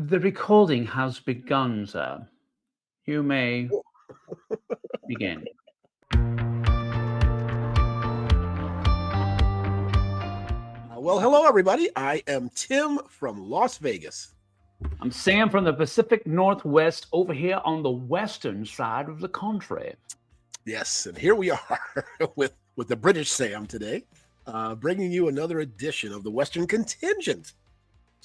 The recording has begun, sir. You may begin. Well, hello, everybody. I am Tim from Las Vegas. I'm Sam from the Pacific Northwest over here on the western side of the country. Yes, and here we are with the British Sam today, bringing you another edition of the Western Contingent,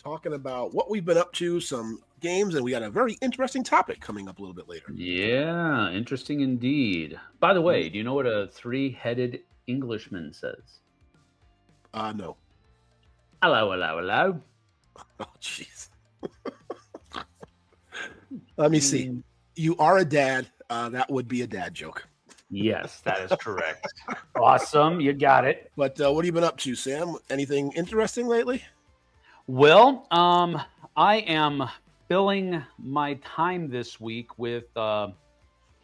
talking about what we've been up to, some games, and we got a very interesting topic coming up a little bit later. Yeah, interesting indeed. By the way, do you know what a three-headed Englishman says? No. Hello, hello, hello. Oh, jeez. Let me see. You are a dad. That would be a dad joke. Yes, that is correct. Awesome. You got it. But what have you been up to, Sam? Anything interesting lately? Well, I am filling my time this week with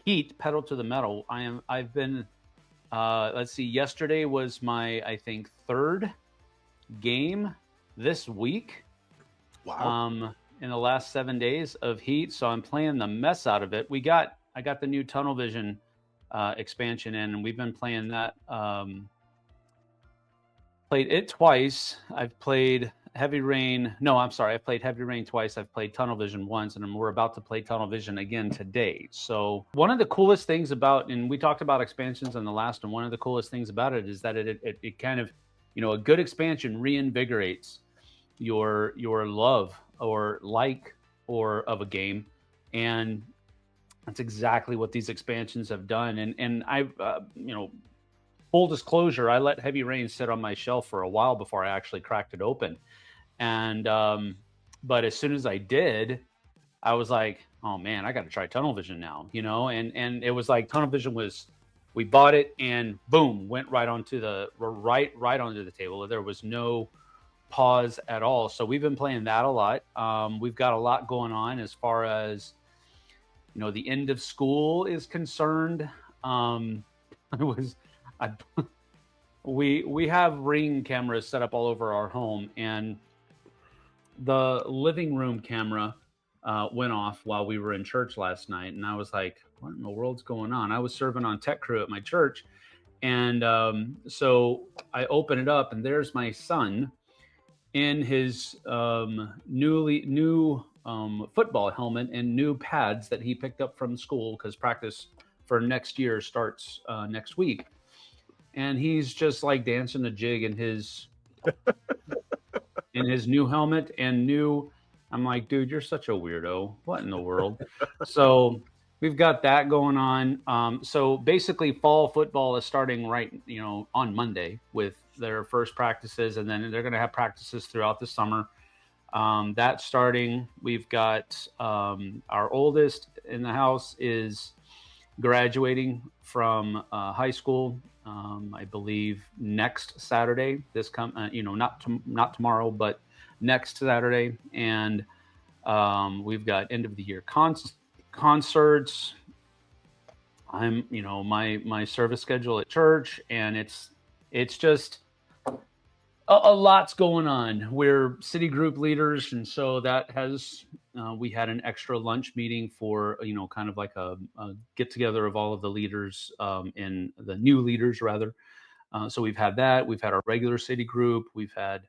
heat, pedal to the metal. I've been, let's see, yesterday was my, I think, third game this week. Wow. In the last 7 days of heat. So I'm playing the mess out of it. I got the new Tunnel Vision expansion in, and we've been playing that. Played it twice. I've played Heavy Rain. No, I'm sorry. I've played Heavy Rain twice. I've played Tunnel Vision once, and we're about to play Tunnel Vision again today. So one of the coolest things about, and we talked about expansions in the last one, one of the coolest things about it is that it kind of, a good expansion reinvigorates your love or of a game. And that's exactly what these expansions have done. And I've, full disclosure, I let Heavy Rain sit on my shelf for a while before I actually cracked it open. And, but as soon as I did, I was like, oh man, I got to try Tunnel Vision now, and it was like Tunnel Vision we bought it and boom, went right onto right onto the table. There was no pause at all. So we've been playing that a lot. We've got a lot going on as far as, the end of school is concerned. We have Ring cameras set up all over our home, and the living room camera went off while we were in church last night. And I was like, what in the world's going on? I was serving on tech crew at my church. And so I open it up, and there's my son in his new football helmet and new pads that he picked up from school because practice for next year starts next week. And he's just like dancing a jig in his new helmet and I'm like, dude, you're such a weirdo. What in the world? So we've got that going on. So basically fall football is starting right, on Monday with their first practices, and then they're going to have practices throughout the summer. That's starting. We've got our oldest in the house is graduating from high school. I believe next Saturday. Not tomorrow, but next Saturday. And we've got end of the year concerts. I'm, my service schedule at church, and it's just a lot's going on. We're city group leaders, and so that has we had an extra lunch meeting for kind of like a get together of all of the leaders and the new leaders rather. So we've had that. We've had our regular city group. We've had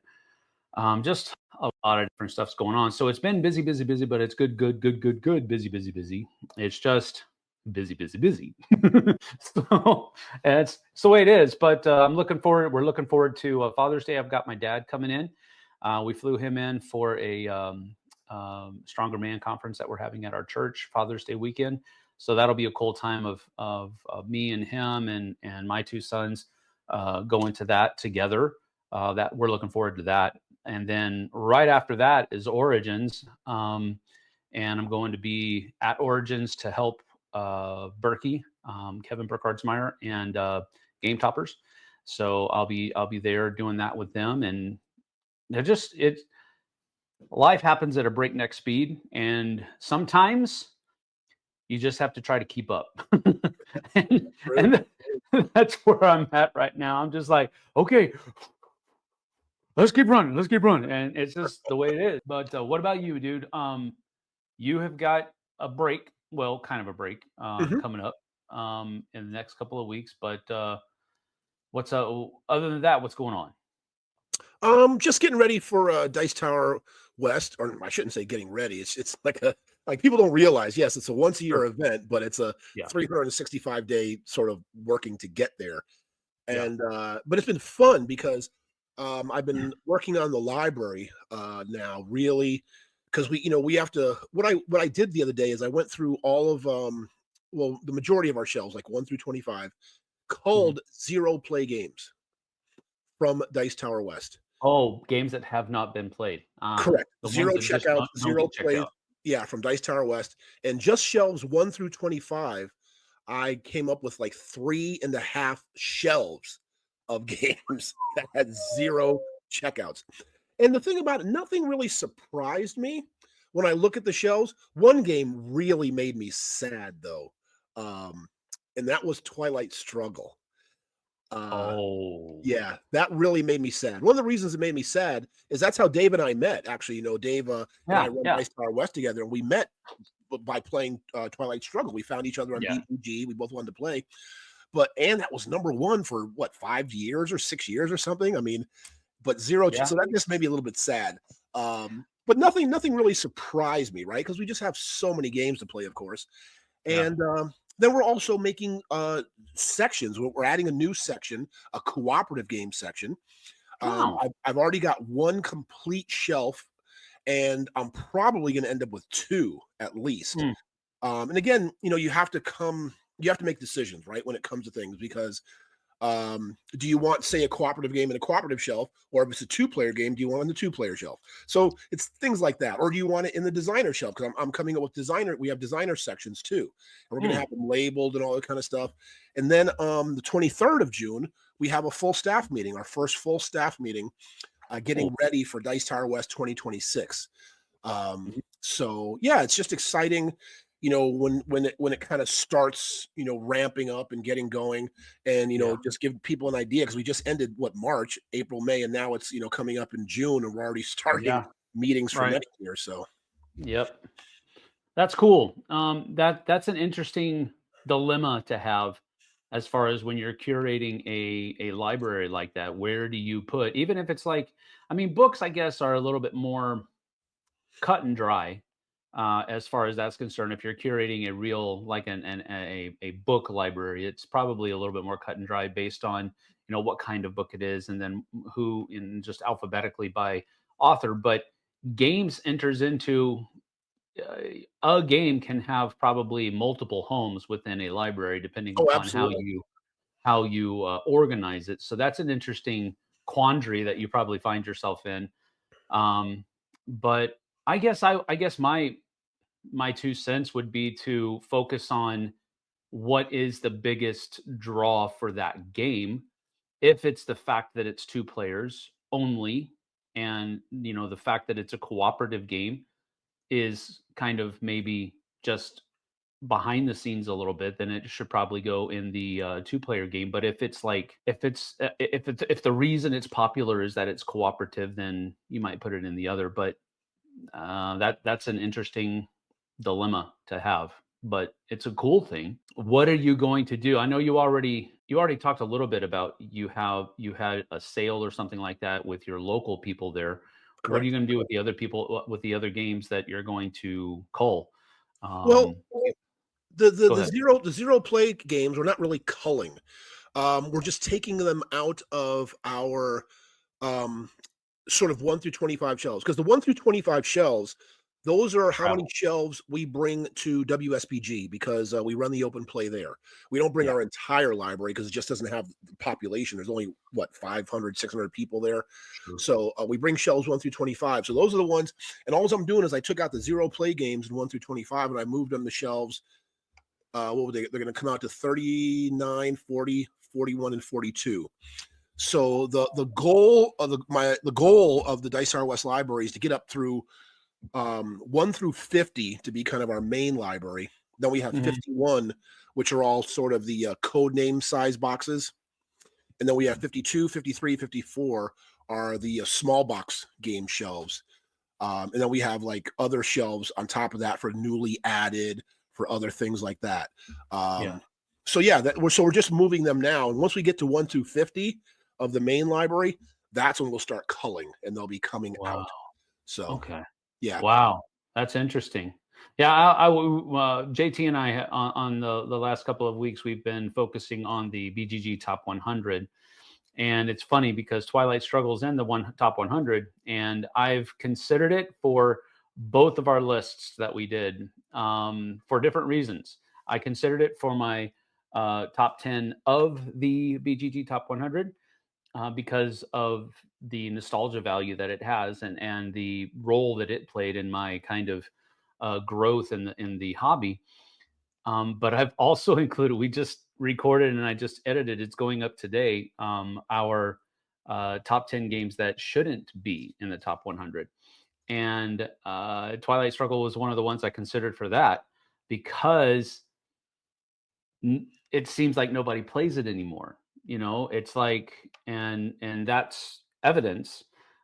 just a lot of different stuff's going on. So it's been busy, but it's good, busy. It's just busy. So it's the way it is. But we're looking forward to Father's Day. I've got my dad coming in. We flew him in for a Stronger Man conference that we're having at our church Father's Day weekend. So that'll be a cool time of me and him and my two sons going to that together. That we're looking forward to that. And then right after that is Origins. And I'm going to be at Origins to help Berkey, Kevin Burkhardsmeyer, and Game Toppers. So I'll be there doing that with them, and life happens at a breakneck speed, and sometimes you just have to try to keep up. and that's where I'm at right now. I'm just like, okay, let's keep running, let's keep running, and it's just the way it is. But what about you, dude? You have got a break, well, kind of a break, Mhm. coming up in the next couple of weeks. But what's other than that? What's going on? Just getting ready for Dice Tower West, or I shouldn't say getting ready. It's like a like people don't realize. Yes, it's a once a year Sure. event, but it's a Yeah. 365-day sort of working to get there. Yeah. And but it's been fun because I've been working on the library now, really, because we have to. What I did the other day is I went through all of well, the majority of our shelves, like 1 through 25, Mhm. called zero play games from Dice Tower West. Oh, games that have not been played. Correct. The ones 0 that just checkouts, don't 0 get checked plays. out. Yeah, from Dice Tower West, and just shelves 1 through 25, I came up with, like, 3.5 shelves of games that had 0 checkouts, and the thing about it, nothing really surprised me when I look at the shelves. One game really made me sad, though, um, and that was Twilight Struggle. Uh Oh, yeah, that really made me sad. One of the reasons it made me sad is that's how Dave and I met. Actually, Dave and I yeah, run yeah, Dice Tower West together, and we met by playing Twilight Struggle. We found each other on yeah, BGG. We both wanted to play, and that was number one for what, 5 years or 6 years or something. I mean, but zero. yeah, So that just made me a little bit sad. But nothing really surprised me, right? Because we just have so many games to play, of course. yeah. And then we're also making sections. We're adding a new section, a cooperative game section. Oh, I've already got one complete shelf, and I'm probably going to end up with two at least. mm, And again, you have to make decisions, right, when it comes to things, because do you want, say, a cooperative game in a cooperative shelf, or if it's a two-player game, do you want it on the two-player shelf? So it's things like that. Or do you want it in the designer shelf? Because I'm coming up with designer. We have designer sections too, and we're going to mm. have them labeled and all that kind of stuff. And then the 23rd of June, we have a full staff meeting, our first full staff meeting, getting Cool. ready for Dice Tower West 2026. Mhm. So yeah, it's just exciting, when it kind of starts, ramping up and getting going, and Yeah, just give people an idea, because we just ended what, March, April, May, and now it's coming up in June, and we're already starting yeah, meetings for right. next year. So Yep. That's cool. That's an interesting dilemma to have as far as when you're curating a library like that. Where do you put, even if it's like, I mean, books, I guess, are a little bit more cut and dry as far as that's concerned. If you're curating a real, like a book library, it's probably a little bit more cut and dry based on what kind of book it is, and then who, in just alphabetically by author. But games enters into uh, a game can have probably multiple homes within a library depending oh, upon absolutely. how you organize it. So that's an interesting quandary that you probably find yourself in. But I guess my 2 cents would be to focus on what is the biggest draw for that game. If it's the fact that it's 2 players only, and, the fact that it's a cooperative game is kind of maybe just behind the scenes a little bit, then it should probably go in the 2-player game. But if it's like if the reason it's popular is that it's cooperative, then you might put it in the other. But that's an interesting dilemma to have, but it's a cool thing. What are you going to do? I know you already talked a little bit about you had a sale or something like that with your local people there. What are you Correct. going to do with the other people, with the other games that you're going to cull? Well, Um, the Go the ahead. zero play games, we're not really culling. We're just taking them out of our um sort of 1 through 25 shelves, because the 1 through 25 shelves, those are how many Travel. shelves we bring to WSBG, because we run the open play there. We don't bring Yeah. our entire library because it just doesn't have the population. There's only what, 500, 600 people there. Sure. So we bring shelves 1 through 25. So those are the ones. And all I'm doing is I took out the zero play games in 1 through 25, and I moved them to shelves. What were they? They're going to come out to 39, 40, 41, and 42. So the goal of the goal of the Dice Tower West library is to get up through 1 through 50 to be kind of our main library. Then we have Mhm. 51, which are all sort of the code name size boxes. And then we have 52, 53, 54 are the small box game shelves. And then we have like other shelves on top of that for newly added, for other things like that. Yeah. So yeah, we're just moving them now. And once we get to 1 through 50 of the main library, that's when we'll start culling and they'll be coming Wow. out. So Okay. yeah. Wow. That's interesting. Yeah. JT and I on the last couple of weeks, we've been focusing on the BGG top 100. And it's funny because Twilight Struggles in the top 100, and I've considered it for both of our lists that we did for different reasons. I considered it for my top 10 of the BGG top 100 because of the nostalgia value that it has, and the role that it played in my kind of growth in the hobby. But I've also included, we just recorded and I just edited, it's going up today, our top 10 games that shouldn't be in the top 100. And Twilight Struggle was one of the ones I considered for that because it seems like nobody plays it anymore. It's like, and that's evidence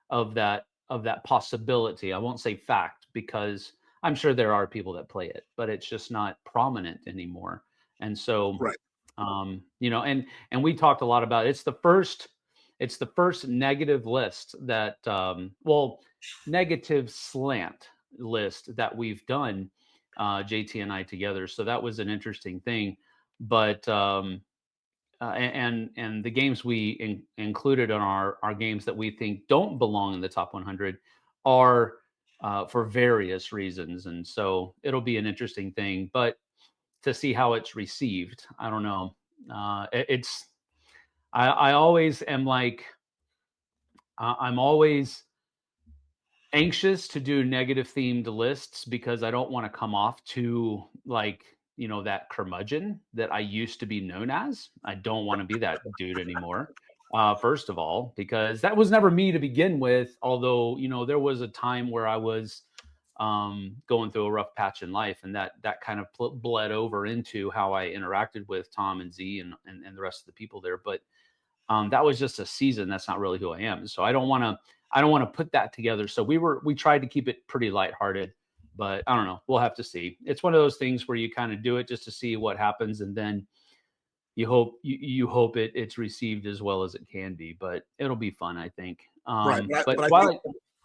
of that possibility. I won't say fact because I'm sure there are people that play it, but it's just not prominent anymore. And so, Right. and we talked a lot about it's the first negative list that negative slant list that we've done, JT and I together. So that was an interesting thing. But and the games we included on our games that we think don't belong in the top 100 are for various reasons, and so it'll be an interesting thing. But to see how it's received, I don't know. It's I always am like I'm always anxious to do negative themed lists because I don't want to come off to like, that curmudgeon that I used to be known as. I don't want to be that dude anymore. First of all, because that was never me to begin with. Although, there was a time where I was going through a rough patch in life, and that kind of bled over into how I interacted with Tom and Z and the rest of the people there. But that was just a season. That's not really who I am. So I don't want to put that together. So we tried to keep it pretty lighthearted, but I don't know. We'll have to see. It's one of those things where you kind of do it just to see what happens, and then you hope it's received as well as it can be. But it'll be fun, I think. Right. But But I think, Twilight,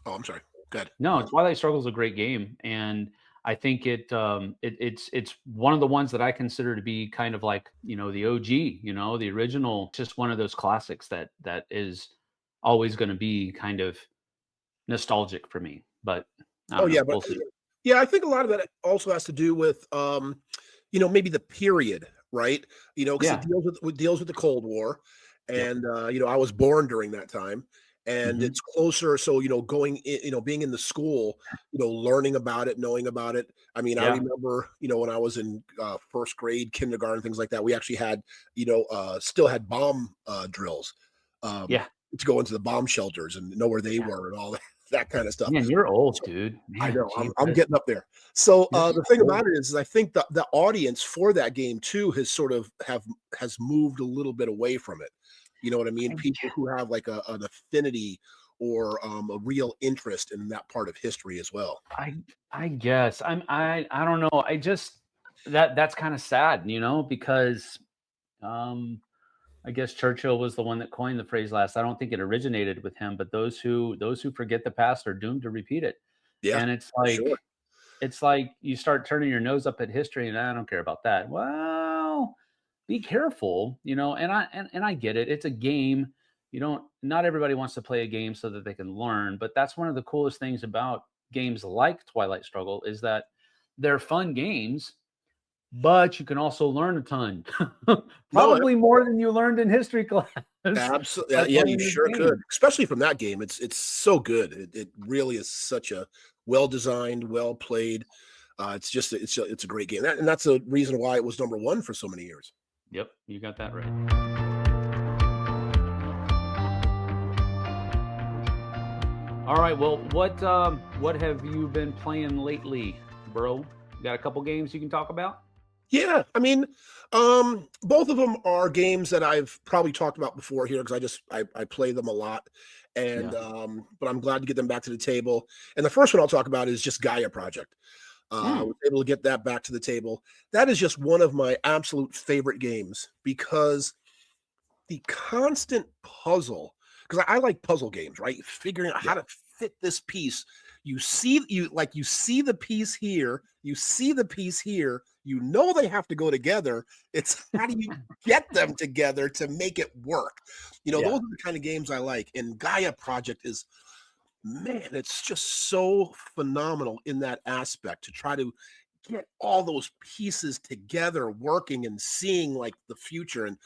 oh, I'm sorry. Good. no, Twilight Struggle is a great game, and I think it's one of the ones that I consider to be kind of like, the OG, the original, just one of those classics that is always going to be kind of nostalgic for me. But I Oh don't yeah, know. but We'll see. yeah, I think a lot of that also has to do with maybe the period, right? Because Yeah. it deals with the Cold War, Yep. and I was born during that time, and Hmm. it's closer. So going, being in the school, learning about it, knowing about it. I mean, I Yeah. remember, when I was in first grade, kindergarten, things like that. We actually had, still had bomb drills um, Yeah. to go into the bomb shelters and know where they Yeah. were and all that kind of stuff. Man, you're old, dude. I Man, know I'm Jesus, getting up there. So you're so the thing old. about it is I think the audience for that game too has sort of has moved a little bit away from it. You know what I mean? I, People who have like an affinity or a real interest in that part of history as well. I, I guess I don't know. I just that's kind of sad, because um, I guess Churchill was the one that coined the phrase last. I don't think it originated with him, but those who forget the past are doomed to repeat it. Yeah, And it's for sure. like you start turning your nose up at history, and I don't care about that. Well, be careful, and I get it. It's a game. Not everybody wants to play a game so that they can learn, but that's one of the coolest things about games like Twilight Struggle is that they're fun games, but you can also learn a ton. No, Probably more than you learned in history class absolutely. by Yeah, you playing this sure could. game. Especially from that game. It's so good. It really is such a well designed, well played. It's a great game, and that's a reason why it was number one for so many years. Yep, you got that right. All right. Well, what have you been playing lately, bro? You got a couple games you can talk about? Yeah, I mean, both of them are games that I've probably talked about before here because I play them a lot, And Yeah. but I'm glad to get them back to the table. And the first one I'll talk about is just Gaia Project. I Mm. was able to get that back to the table. That is just one of my absolute favorite games because the constant puzzle, because I like puzzle games, right? Figuring out Yeah. how to fit this piece. You see the piece here, you see the piece here, you know they have to go together. It's how do you get them together to make it work? Those Yeah. are the kind of games I like. And Gaia Project is, man, it's just so phenomenal in that aspect to try to get all those pieces together working and seeing like the future, and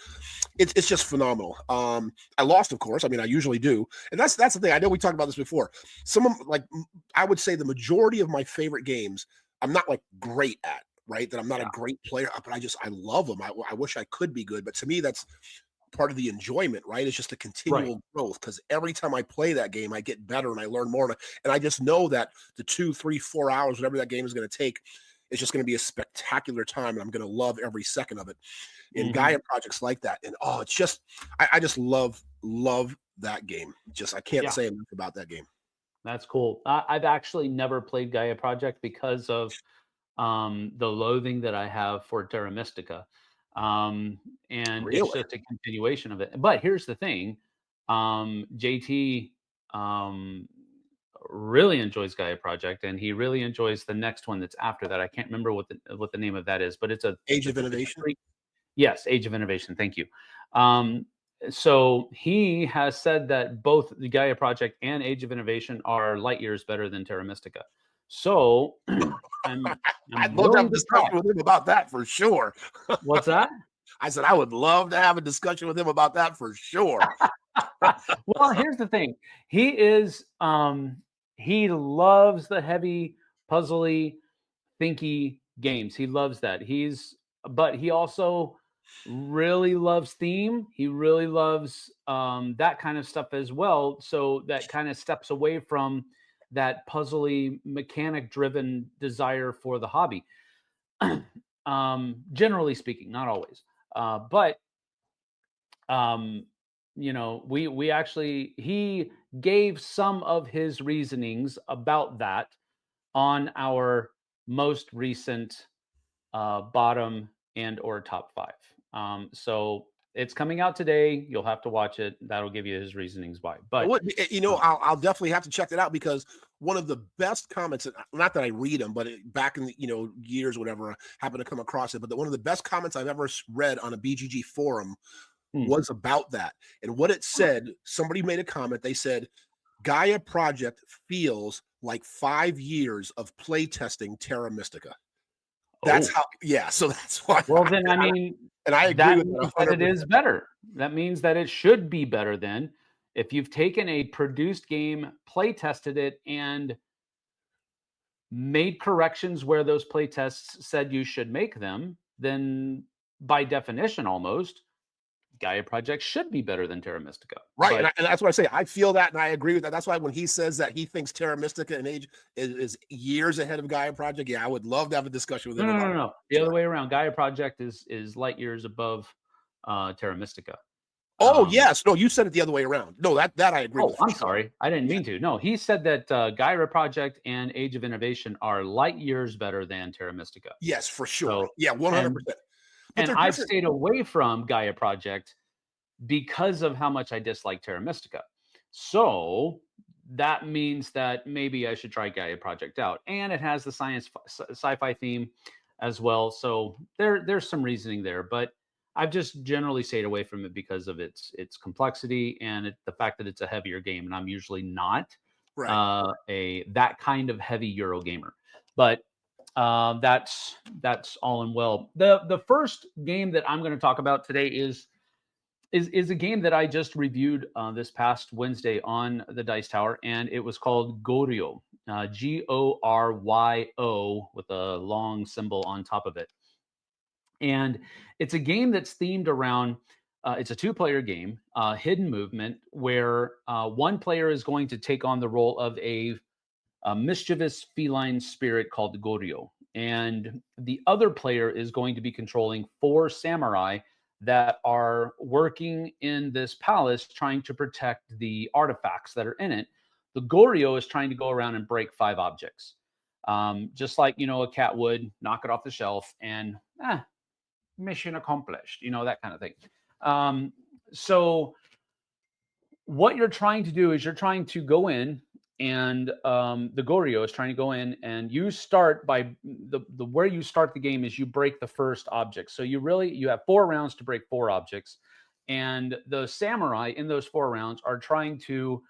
it's just phenomenal. I lost, of course. I mean, I usually do, and that's the thing. I know we talked about this before. Some of like I would say the majority of my favorite games, I'm not like great at, right? That I'm not a Yeah. great player, but I love them. I wish I could be good, but to me, that's part of the enjoyment, right? It's just a Right. continual growth because every time I play that game, I get better and I learn more. And I just know that the 2, 3, 4 hours, whatever that game is going to take, it's just going to be a spectacular time. And I'm going to love every second of it. And Hmm. Gaia projects like that. And it's just, I just love that game. Just, I can't Yeah. say enough about that game. That's cool. I've actually never played Gaia Project because of the loathing that I have for Terra Mystica. Um, and it's Really? just a continuation of it. But here's the thing, JT um, really enjoys Gaia Project, and he really enjoys the next one that's after that. I can't remember what the name of that is, but Age of it's a Innovation? yes, Age of Innovation. Thank you. Um, so he has said that both the Gaia Project and Age of Innovation are light years better than Terra Mystica. So I'm I'd love to have willing a to try. discussion with him about that for sure. What's that? I said, I would love to have a discussion with him about that for sure. Well, here's the thing. He is he loves the heavy, puzzly, thinky games. He loves that. But he also really loves theme. He really loves that kind of stuff as well. So that kind of steps away from that puzzly, mechanic driven desire for the hobby. Generally speaking, not always. But um we actually he gave some of his reasonings about that on our most recent bottom and or top five. So it's coming out today. You'll have to watch it. That'll give you his reasonings why. But uh, I'll definitely have to check that out because one of the best comments, not that I read them, but back in the years, whatever, I happened to come across it. But one of the best comments I've ever read on a BGG forum hmm, was about that. And what it said, somebody made a comment. They said, Gaia Project feels like 5 years of playtesting Terra Mystica. That's oh, how, yeah. So that's why, well then I mean and I agree that with that means that it 100%. is better. That means that it should be better then. If you've taken a produced game, play tested it, and made corrections where those play tests said you should make them, then by definition, almost Gaia Project should be better than Terra Mystica. Right. But And that's what I say. I feel that and I agree with that. That's why when he says that he thinks Terra Mystica and Age is years ahead of Gaia Project, yeah, I would love to have a discussion with no, him no, about no, it. no. The other Sure. way around. Gaia Project is light years above Terra Mystica. Oh, Um, yes. No, you said it the other way around. No, that I agree oh, with for I'm sure. sorry. I didn't Yeah. mean to. No, he said that Gaia Project and Age of Innovation are light years better than Terra Mystica. Yes, for sure. So, Yeah, and 100%. But and they're I've different. stayed away from Gaia Project because of how much I dislike Terra Mystica. So that means that maybe I should try Gaia Project out, and it has the sci-fi theme as well. So there's some reasoning there, but I've just generally stayed away from it because of its complexity and the fact that it's a heavier game, and I'm usually not Right. a that kind of heavy Euro gamer. But that's all and well. The first game that I'm going to talk about today is a game that I just reviewed this past Wednesday on the Dice Tower, and it was called Goryo, Goryo with a long symbol on top of it. And it's a game that's themed around. It's a two-player game, hidden movement, where one player is going to take on the role of a mischievous feline spirit called Goryo, and the other player is going to be controlling four samurai that are working in this palace trying to protect the artifacts that are in it. The Goryo is trying to go around and break 5 objects. Just like, a cat would knock it off the shelf and mission accomplished, that kind of thing. So what you're trying to do is you're trying to go in, and the Goryo is trying to go in, and you start by the where you start the game is you break the first object. So you have 4 rounds to break 4 objects, and the samurai in those 4 rounds are trying to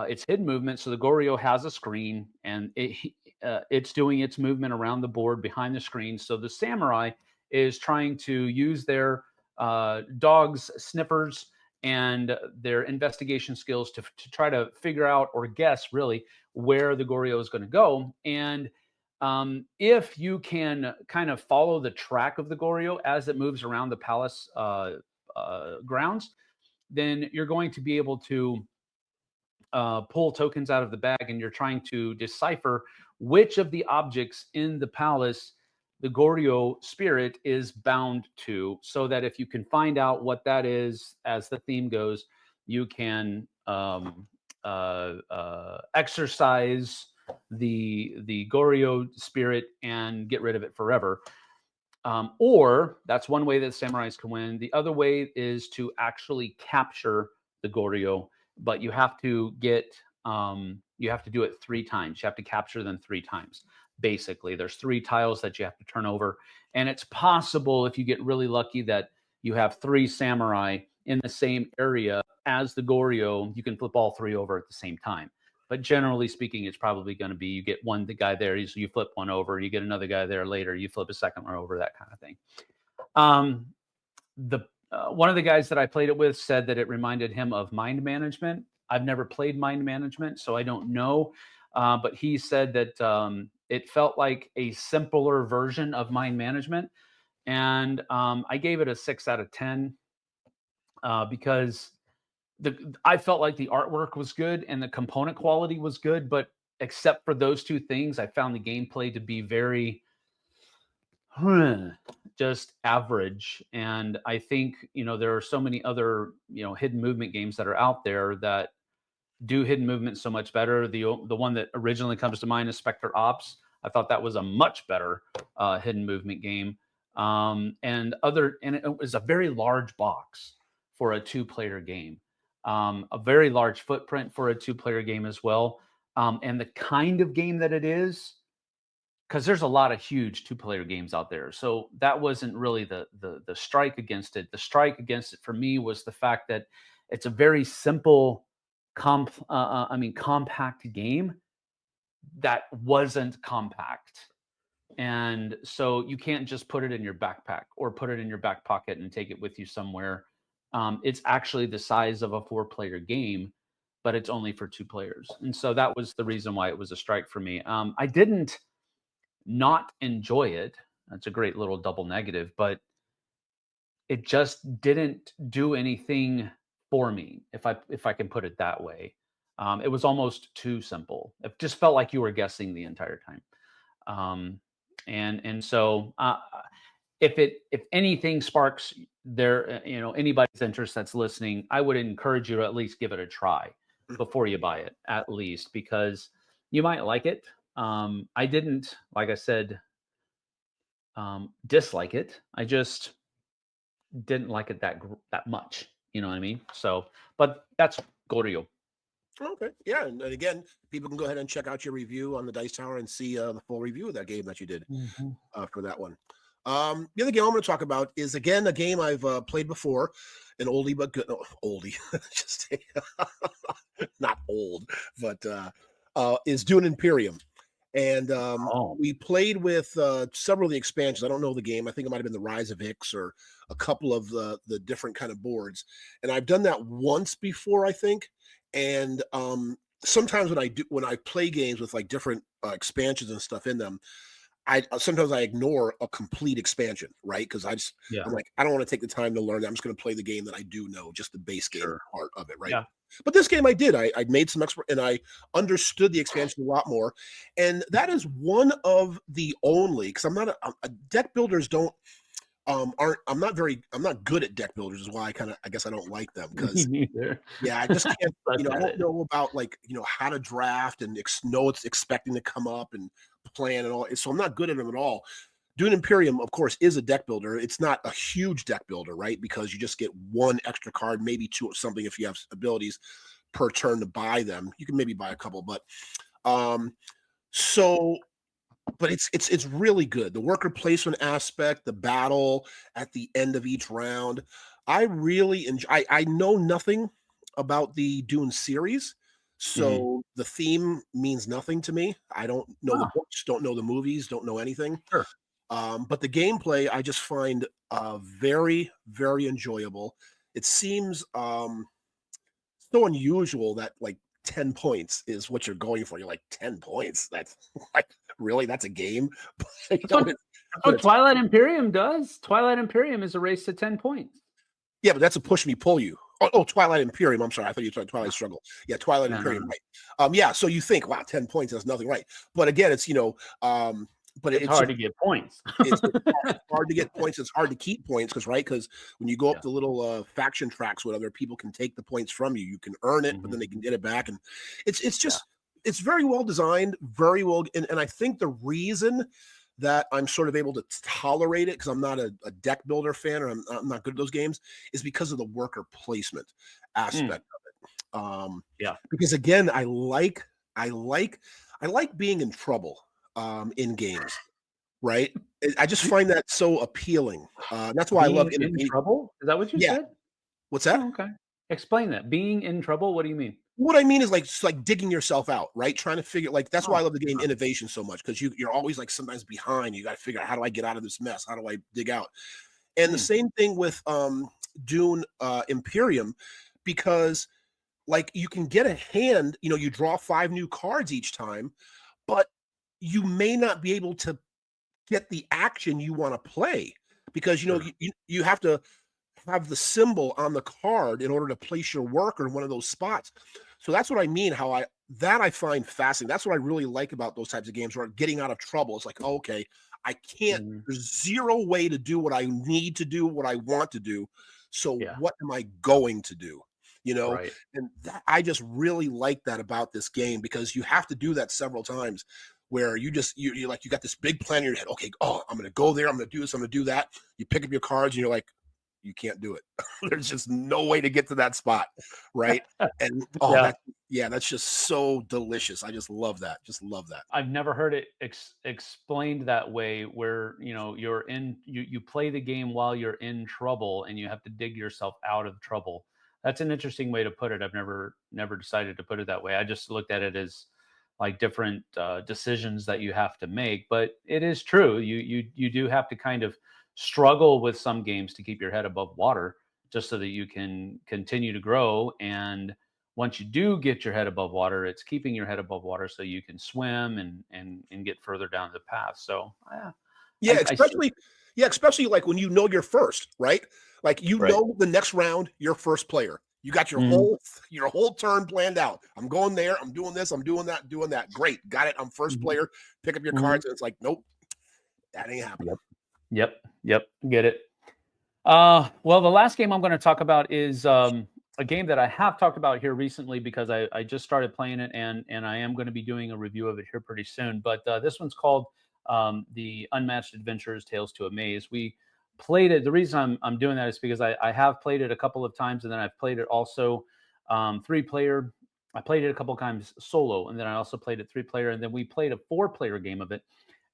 it's hidden movement. So the Goryo has a screen, and it's doing its movement around the board behind the screen. So the samurai is trying to use their dogs sniffers and their investigation skills to try to figure out or guess really where the Goryo is going to go. And if you can kind of follow the track of the Goryo as it moves around the palace grounds, then you're going to be able to pull tokens out of the bag, and you're trying to decipher which of the objects in the palace the Goryo spirit is bound to, so that if you can find out what that is as the theme goes, you can exercise the Goryo spirit and get rid of it forever. Or that's one way that samurais can win. The other way is to actually capture the Goryo, but you have to do it 3 times. You have to capture them 3 times. Basically, there's 3 tiles that you have to turn over, and it's possible, if you get really lucky, that you have 3 samurai in the same area as the Goryo, you can flip all 3 over at the same time. But generally speaking, it's probably going to be you get the guy there, so you flip one over, you get another guy there later, you flip a second one over, that kind of thing. One of the guys that I played it with said that it reminded him of Mind Management. I've never played Mind Management, so I don't know. But he said that it felt like a simpler version of Mind Management. And I gave it a 6 out of 10 because I felt like the artwork was good and the component quality was good. But except for those 2 things, I found the gameplay to be very just average. And I think, there are so many other, hidden movement games that are out there that do hidden movement so much better. The one that originally comes to mind is Spectre Ops. I thought that was a much better hidden movement game. And it was a very large box for a 2-player game. A very large footprint for a 2-player game as well. And the kind of game that it is, because there's a lot of huge 2-player games out there. So that wasn't really the strike against it. The strike against it for me was the fact that it's a very simple, compact game that wasn't compact. And so you can't just put it in your backpack or put it in your back pocket and take it with you somewhere. It's actually the size of a 4-player game, but it's only for 2 players. And so that was the reason why it was a strike for me. I didn't not enjoy it. That's a great little double negative, but it just didn't do anything for me, if I can put it that way. It was almost too simple. It just felt like you were guessing the entire time. And so if anything sparks anybody's interest that's listening, I would encourage you to at least give it a try before you buy it, at least, because you might like it. I didn't, like I said, dislike it. I just didn't like it that much. You know what I mean? So, but that's Goryo. Okay. Yeah. And again, people can go ahead and check out your review on the Dice Tower and see the full review of that game that you did for that one. The other game I'm going to talk about is, again, a game I've played before, an oldie but good. No, oldie. Just not old, but is Dune Imperium. And we played with several of the expansions. I don't know the game. I think it might have been the Rise of Ix or a couple of the different kind of boards. And I've done that once before, I think. And sometimes when I play games with like different expansions and stuff in them, sometimes I ignore a complete expansion, right? Because I'm like, I don't want to take the time to learn that. I'm just going to play the game that I do know, just the base game part of it, right? Yeah. But this game I did. I made some expert, and I understood the expansion a lot more. And that is one of the only, because I'm not deck builders don't I'm not good at deck builders is why I guess I don't like them Me because neither. yeah, I just can't, Suck I at don't it. know about like, how to draft and know it's expecting to come up and plan and all. So I'm not good at them at all. Dune Imperium, of course, is a deck builder. It's not a huge deck builder, right? Because you just get one extra card, maybe two or something if you have abilities per turn to buy them. You can maybe buy a couple, but um so but it's really good. The worker placement aspect, the battle at the end of each round. I really enjoy. I know nothing about the Dune series, Mhm. so the theme means nothing to me. I don't know the Oh, books, don't know the movies, don't know anything. sure. But the gameplay I just find very very enjoyable. It seems so unusual that like 10 points is what you're going for. You're like 10 points. That's like really that's a game. But, That's what that's but what it's Twilight Imperium does. Twilight Imperium is a race to 10 points. yeah, but that's a push me pull you. Oh, Twilight Imperium. I'm sorry. I thought you said Twilight Struggle. Yeah, Twilight No, no, Imperium. no. Right. Yeah. So you think, wow, 10 points, that's nothing, right? But again, it's but It's it's hard just to get points. it's hard to get points. It's hard to keep points because right because when you go up Yeah. the little faction tracks with other people can take the points from you. You can earn it, but then Mhm. they can get it back, and it's Yeah. just it's very well designed, very well. And I think the reason that I'm sort of able to tolerate it because I'm not a deck builder fan or I'm not good at those games is because of the worker placement Mm. aspect. Yeah. Because again, I like I like being in trouble in games, right? I just find that so appealing. That's why I love Being in innovate. trouble? Is that what you Yeah. said? What's that? Oh, okay. Explain that. Being in trouble, what do you mean? What I mean is like just like digging yourself out, right? Trying to figure like that's why I Oh, love the game uh, innovation so much because you're always like sometimes behind. You got to figure out how do I get out of this mess? How do I dig out? And the mm, same thing with Dune Imperium, because like you can get a hand, you draw 5 new cards each time, but you may not be able to get the action you want to play because sure. you have to have the symbol on the card in order to place your worker in one of those spots. So that's what I mean. I find fascinating. That's what I really like about those types of games where getting out of trouble. It's like, oh, okay, I can't. Mhm. There's zero way to do what I need to do, what I want to do. So Yeah, what am I going to do? You know, right. and I just really like that about this game because you have to do that several times where you're like you got this big plan in your head. Okay, oh, I'm going to go there. I'm going to do this. I'm going to do that. You pick up your cards and you're like, you can't do it. There's just no way to get to that spot, right? And oh, Yeah. that's just so delicious. I just love that. Just love that. I've never heard it explained that way where, you play the game while you're in trouble and you have to dig yourself out of trouble. That's an interesting way to put it. I've never decided to put it that way. I just looked at it as like different decisions that you have to make, but it is true. You do have to kind of struggle with some games to keep your head above water just so that you can continue to grow. And once you do get your head above water, it's keeping your head above water so you can swim and get further down the path. So yeah, Yeah, I see. especially like when you know you're first, right? Like Right. the next round, you're first player. You got Mhm. your whole turn planned out. I'm going there. I'm doing this. I'm doing that. Doing that. Great, got it. I'm first Mhm. player. Pick up your Mhm. cards, and it's like, nope, that ain't happening. Yep. Yep. Yep. Get it. Well, the last game I'm going to talk about is a game that I have talked about here recently because I just started playing it and I am going to be doing a review of it here pretty soon. But this one's called The Unmatched Adventures Tales to a Maze. We played it. The reason I'm doing that is because I have played it a couple of times and then I've played it also 3 player. I played it a couple of times solo and then I also played it 3 player. And then we played a 4 player game of it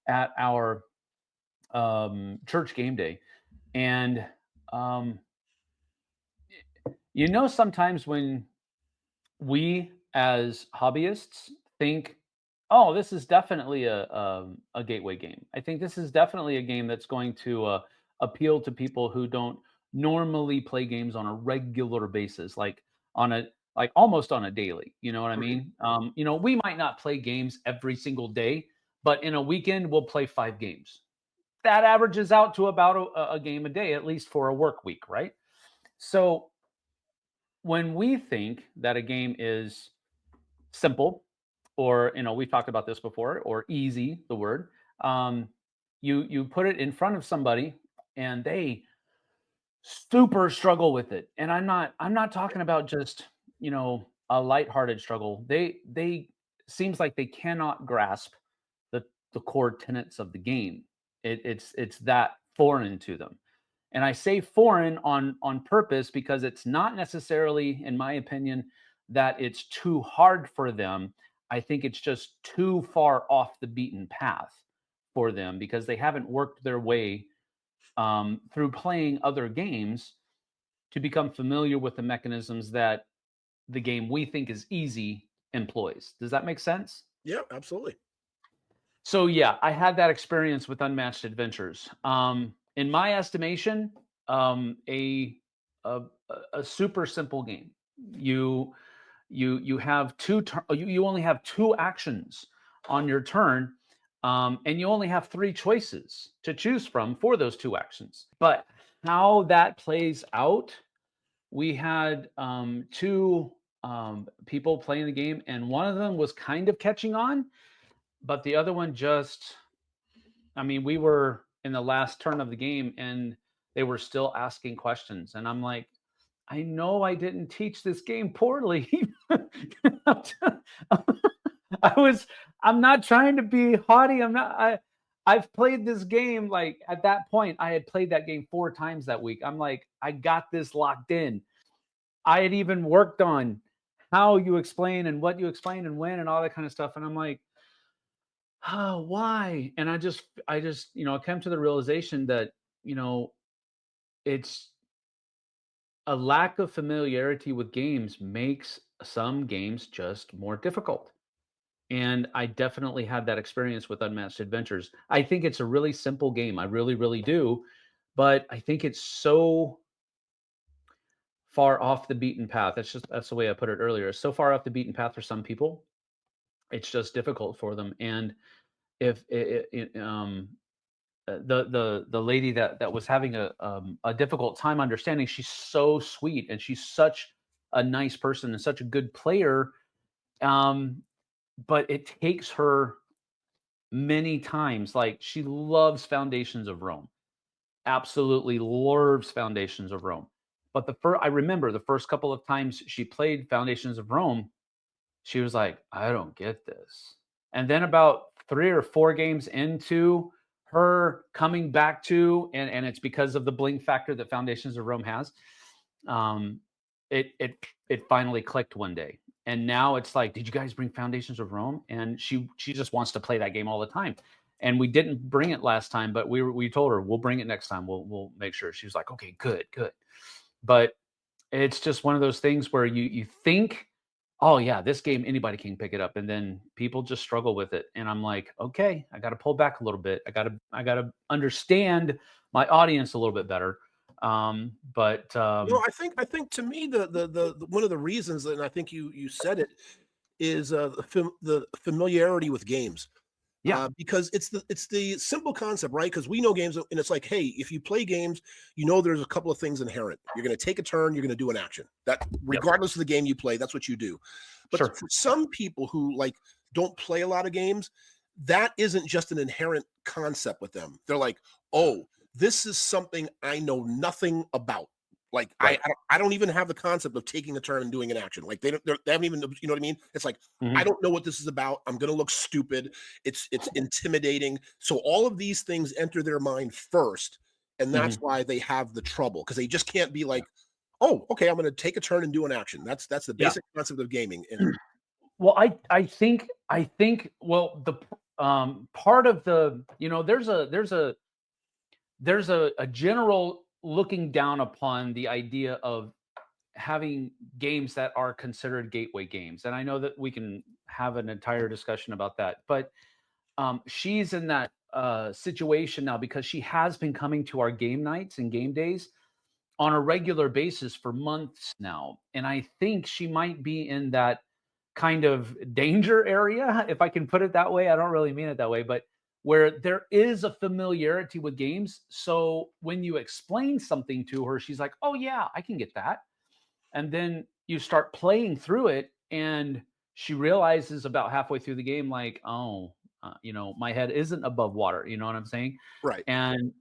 at our church game day. And um, sometimes when we as hobbyists think, "Oh, this is definitely a gateway game." I think this is definitely a game that's going to appeal to people who don't normally play games on a regular basis, on a like almost on a daily. You know what I Right. mean? We might not play games every single day, but in a weekend we'll play 5 games. That averages out to about a game a day, at least for a work week, right? So when we think that a game is simple, or we've talked about this before, or easy, the word, um, you put it in front of somebody and they super struggle with it. And I'm not talking about just, a lighthearted struggle. They seems like they cannot grasp the the core tenets of the game. It's that foreign to them. And I say foreign on purpose because it's not necessarily, in my opinion, that it's too hard for them. I think it's just too far off the beaten path for them because they haven't worked their way through playing other games to become familiar with the mechanisms that the game we think is easy employs. Does that make sense? Yeah, absolutely. So yeah, I had that experience with Unmatched Adventures. In my estimation, um, a, a a super simple game. You you have you only have two actions on your turn, and you only have three choices to choose from for those two actions. But how that plays out, we had two people playing the game, and one of them was kind of catching on, but the other one just, I mean, we were in the last turn of the game and they were still asking questions. And I'm like, I know I didn't teach this game poorly. I was, I'm not trying to be haughty. I've played this game. Like at that point, I had played that game 4 times that week. I'm like, I got this locked in. I had even worked on how you explain and what you explain and when and all that kind of stuff. And I'm like, oh, why? And I just, I came to the realization that, you know, it's a lack of familiarity with games makes some games just more difficult. And I definitely had that experience with Unmatched Adventures. I think it's a really simple game. I really, really do. But I think it's so far off the beaten path. That's the way I put it earlier. It's so far off the beaten path for some people. It's just difficult for them. And if the lady that was having a difficult time understanding, she's so sweet and she's such a nice person and such a good player. Um, but it takes her many times. Like she loves Foundations of Rome, absolutely loves Foundations of Rome. But I remember the first couple of times she played Foundations of Rome, she was like, I don't get this. And then about 3 or 4 games into her coming back to, and it's because of the bling factor that Foundations of Rome has, um, it finally clicked one day. And now it's like, did you guys bring Foundations of Rome? And she just wants to play that game all the time. And we didn't bring it last time, but we told her we'll bring it next time. We'll make sure. She was like, okay, good, good. But it's just one of those things where you think, "Oh, yeah, this game, anybody can pick it up," and then people just struggle with it, and I'm like, "Okay, I gotta pull back a little bit. I gotta understand my audience a little bit better." But, No, I think to me the one of the reasons, and I think you said it, is the familiarity with games. yeah, Because it's the simple concept, right? Because we know games, and it's like, hey, if you play games, you know there's a couple of things inherent. You're going to take a turn, you're going to do an action. That yep, regardless of the game you play, that's what you do. But sure. for some people who like don't play a lot of games, that isn't just an inherent concept with them. They're like, oh, this is something I know nothing about. Like Right. I don't even have the concept of taking a turn and doing an action. Like they haven't even, you know what I mean? It's like I Mhm, don't know what this is about. I'm going to look stupid. It's intimidating. So all of these things enter their mind first, and that's mhm, why they have the trouble because they just can't be like, oh, okay, I'm going to take a turn and do an action. That's the yeah. basic concept of gaming. And Well, I think, well, part of the, there's a general looking down upon the idea of having games that are considered gateway games. And I know that we can have an entire discussion about that. But she's in that situation now because she has been coming to our game nights and game days on a regular basis for months now. And I think she might be in that kind of danger area, if I can put it that way. I don't really mean it that way, but where there is a familiarity with games. So when you explain something to her, she's like, oh, yeah, I can get that. And then you start playing through it, and she realizes about halfway through the game, like, oh, my head isn't above water. You know what I'm saying? right, And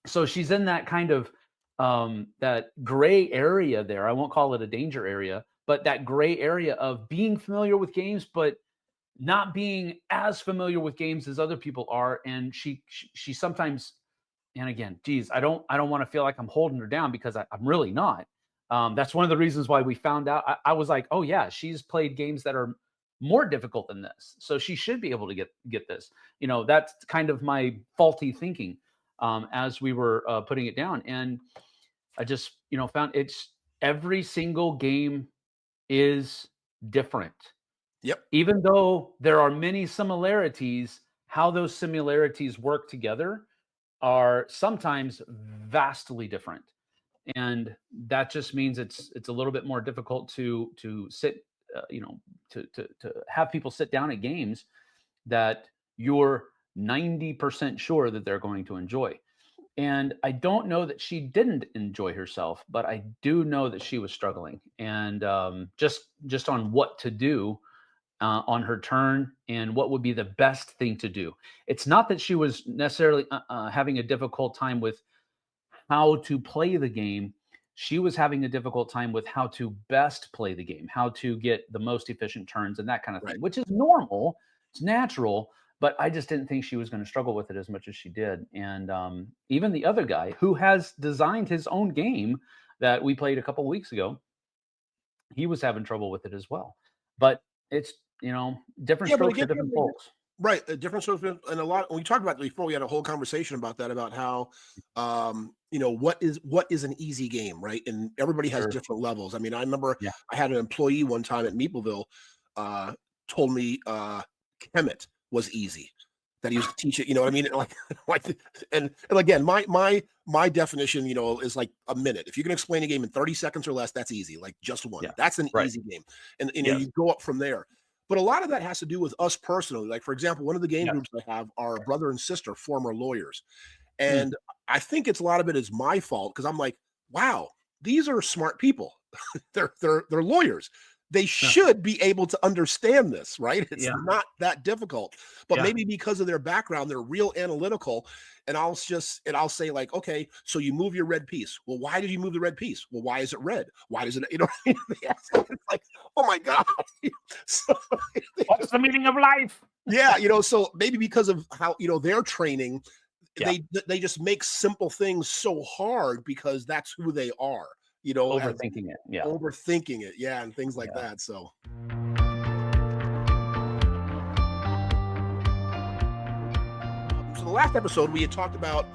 So she's in that kind of that gray area there. I won't call it a danger area, but that gray area of being familiar with games, but not being as familiar with games as other people are. And she sometimes, and again, geez, I don't want to feel like I'm holding her down because I'm really not. That's one of the reasons why we found out. I was like, oh yeah, she's played games that are more difficult than this, so she should be able to get this. That's kind of my faulty thinking as we were putting it down, and I just found it's every single game is different, Yep. even though there are many similarities. How those similarities work together are sometimes vastly different, and that just means it's a little bit more difficult to sit to have people sit down at games that you're 90% sure that they're going to enjoy. And I don't know that she didn't enjoy herself, but I do know that she was struggling, and just on what to do on her turn and what would be the best thing to do. It's not that she was necessarily having a difficult time with how to play the game. She was having a difficult time with how to best play the game, how to get the most efficient turns and that kind of Right. thing, which is normal. It's natural. But I just didn't think she was going to struggle with it as much as she did. And even the other guy who has designed his own game that we played a couple weeks ago, he was having trouble with it as well. But it's, different Yeah, but strokes for again, different folks. right, a different sort of, and a lot. We talked about it before. We had a whole conversation about that, about how, what is an easy game, right? And everybody has Sure. different levels. I mean, I remember Yeah. I had an employee one time at Meepleville, told me Kemet was easy. That he used to teach it, you know what I mean? Like, and again, my definition, is like a minute. If you can explain a game in 30 seconds or less, that's easy. Like just one. Yeah. That's an Right. easy game. And Yes. you go up from there. But a lot of that has to do with us personally. Like, for example, one of the game Yes. groups I have are brother and sister, former lawyers. Mm. And I think it's a lot of it is my fault because I'm like, wow, these are smart people. They're lawyers. They Yeah. should be able to understand this, right? It's Yeah. not that difficult. But Yeah. maybe because of their background, they're real analytical. And I'll say, like, okay, so you move your red piece. Well, why did you move the red piece? Well, why is it red? Why does it, it's like, oh my God. So What's the meaning of life? yeah, so maybe because of how, their training, Yeah. they just make simple things so hard because that's who they are, as Overthinking it. Yeah. overthinking it, yeah, and things like Yeah. that. So, so the last episode we had talked about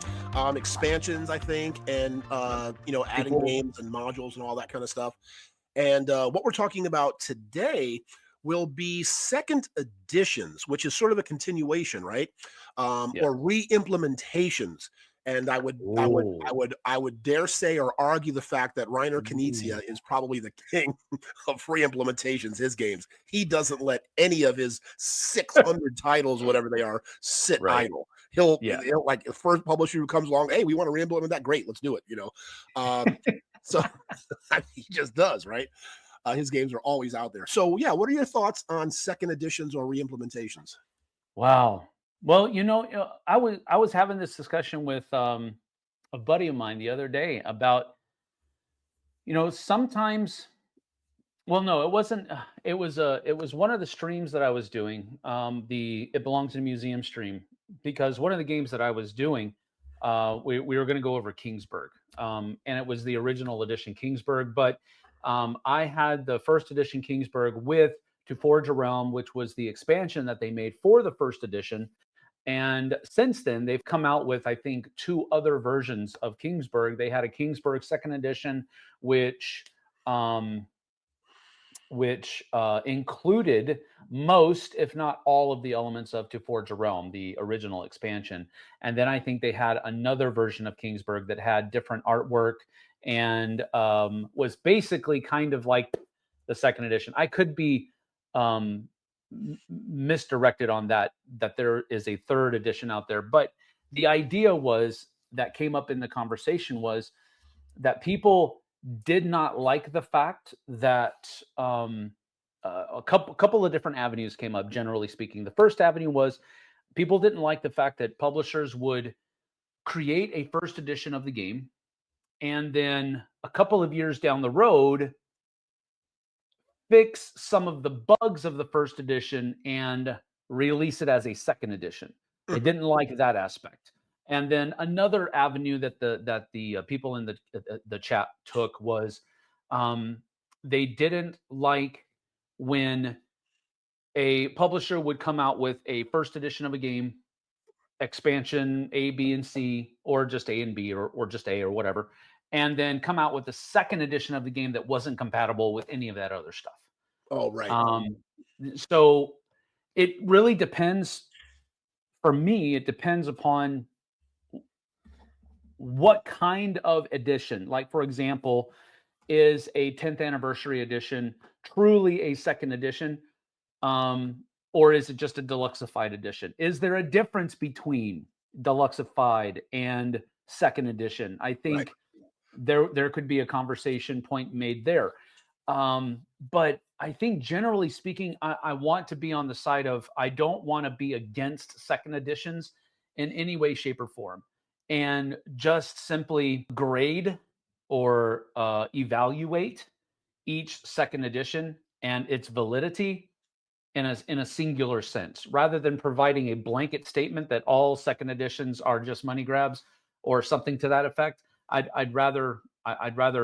expansions, I think, and adding Sequels. games and modules and all that kind of stuff. And what we're talking about today will be second editions, which is sort of a continuation, right? Yeah. Or re-implementations. And Oh. I would dare say or argue the fact that Reiner Ooh. Knizia is probably the king of free implementations. His games, he doesn't let any of his 600 titles, whatever they are, sit Right. idle. Yeah. He'll like the first publisher who comes along, hey, we want to re-implement that. Great, let's do it. So he just does, right? His games are always out there. So, yeah, what are your thoughts on second editions or re-implementations? Wow. Well, I was having this discussion with a buddy of mine the other day about, sometimes. Well, no, it wasn't. It was one of the streams that I was doing. The It Belongs in a Museum stream, because one of the games that I was doing, we were going to go over Kingsburg, and it was the original edition Kingsburg. But I had the first edition Kingsburg with To Forge a Realm, which was the expansion that they made for the first edition. And since then, they've come out with, I think, two other versions of Kingsburg. They had a Kingsburg second edition, which um, included most, if not all, of the elements of To Forge a Realm, the original expansion. And then I think they had another version of Kingsburg that had different artwork and was basically kind of like the second edition. I could be um, misdirected on that there is a third edition out there, but the idea was that came up in the conversation was that people did not like the fact that a couple of different avenues came up. Generally speaking, the first avenue was people didn't like the fact that publishers would create a first edition of the game, and then a couple of years down the road, fix some of the bugs of the first edition and release it as a second edition. They Mhm. didn't like that aspect. And then another avenue that the people in the chat took was, um, they didn't like when a publisher would come out with a first edition of a game, expansion A, B, and C, or just A and B, or just A or whatever, and then come out with the second edition of the game that wasn't compatible with any of that other stuff. Oh, right. Um, so it really depends. For me, it depends upon what kind of edition. Like, for example, is a 10th anniversary edition truly a second edition? Or is it just a deluxeified edition? Is there a difference between deluxeified and second edition? I Right. think there could be a conversation point made there. But I think generally speaking, I want to be on the side of, I don't want to be against second editions in any way, shape, or form, and just simply grade or evaluate each second edition and its validity in a singular sense, rather than providing a blanket statement that all second editions are just money grabs or something to that effect. I'd rather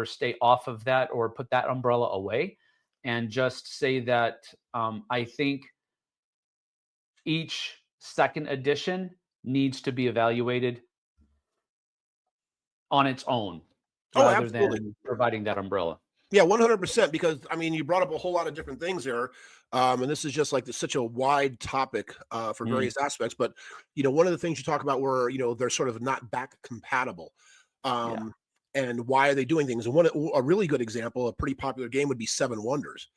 stay off of that, or put that umbrella away, and just say that, I think each second edition needs to be evaluated on its own, Oh, rather absolutely. than providing that umbrella. Yeah, 100%. Because I mean, you brought up a whole lot of different things there, and this is just like such a wide topic for Mm, various aspects. But one of the things you talk about where they're sort of not back compatible, yeah. um, and why are they doing things? And a really good example, a pretty popular game would be Seven Wonders,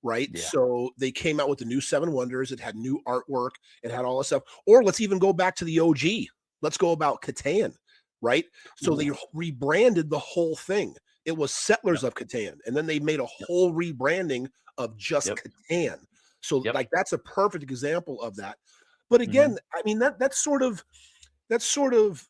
right? Yeah. So they came out with the new Seven Wonders. It had new artwork. It had all this stuff. Or let's even go back to the OG. Let's go about Catan, right? So they Ooh. rebranded the whole thing. It was Yep. Settlers of Catan, and then they made a Yep. whole rebranding of just Yep. Catan. So, Yep. like, that's a perfect example of that. But Hmm. again, I mean, that's sort of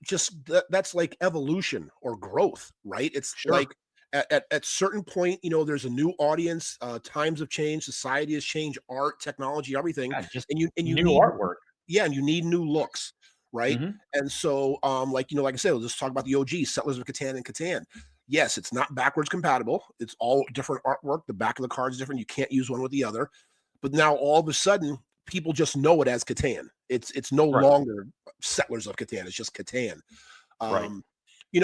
just that's like evolution or growth, right? It's Sure. like at certain point, there's a new audience. Times have changed, society has changed, art, technology, everything, Yeah, just and you new need artwork. yeah, and you need new looks, right? Mhm. And so, like I said, we'll just talk about the OG Settlers of Catan and Catan. Yes, it's not backwards compatible. It's all different artwork. The back of the card is different. You can't use one with the other. But now all of a sudden, people just know it as Catan. It's no Right, longer Settlers of Catan. It's just Catan. right. Um,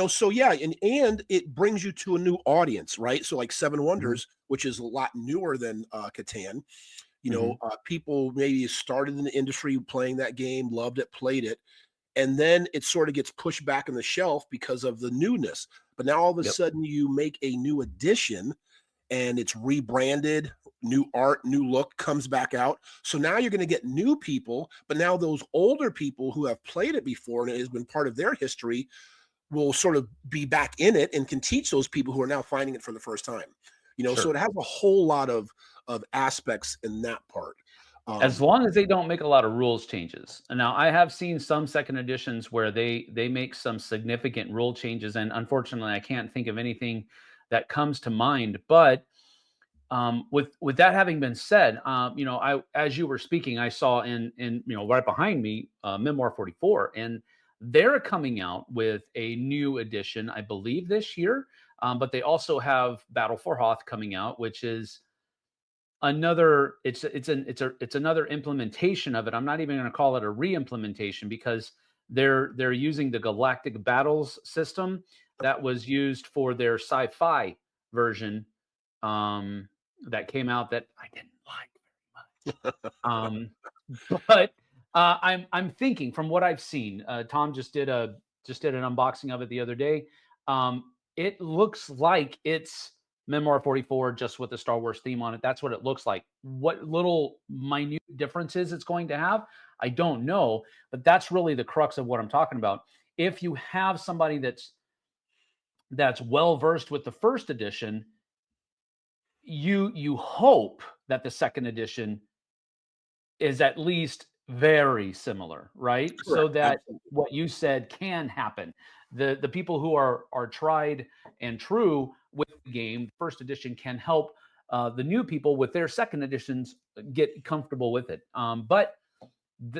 so yeah, and it brings you to a new audience, right? So like Seven Mhm, Wonders, which is a lot newer than Catan. mhm. People maybe started in the industry playing that game, loved it, played it, and then it sort of gets pushed back on the shelf because of the newness. But now all of a Yep, sudden you make a new edition and it's rebranded, new art, new look comes back out. So now you're going to get new people, but now those older people who have played it before and it has been part of their history will sort of be back in it and can teach those people who are now finding it for the first time. So sure. it has a whole lot of aspects in that part. As Um, long as they don't make a lot of rules changes. And now I have seen some second editions where they make some significant rule changes, and unfortunately, I can't think of anything that comes to mind. But with that having been said, I as you were speaking, I saw in right behind me, Memoir 44, and they're coming out with a new edition, I believe, this year. But they also have Battle for Hoth coming out, which is another. It's another implementation of it. I'm not even going to call it a re-implementation, because they're using the Galactic Battles system that was used for their sci-fi version, um, that came out, that I didn't like very much. But I'm thinking, from what I've seen, Tom just did an unboxing of it the other day. It looks like it's Memoir 44, just with the Star Wars theme on it. That's what it looks like. What little minute differences it's going to have, I don't know. But that's really the crux of what I'm talking about. If you have somebody that's well versed with the first edition, you hope that the second edition is at least very similar, right? So Correct. that Absolutely. what you said can happen. The people who are tried and true with the game, first edition, can help the new people with their second editions get comfortable with it. But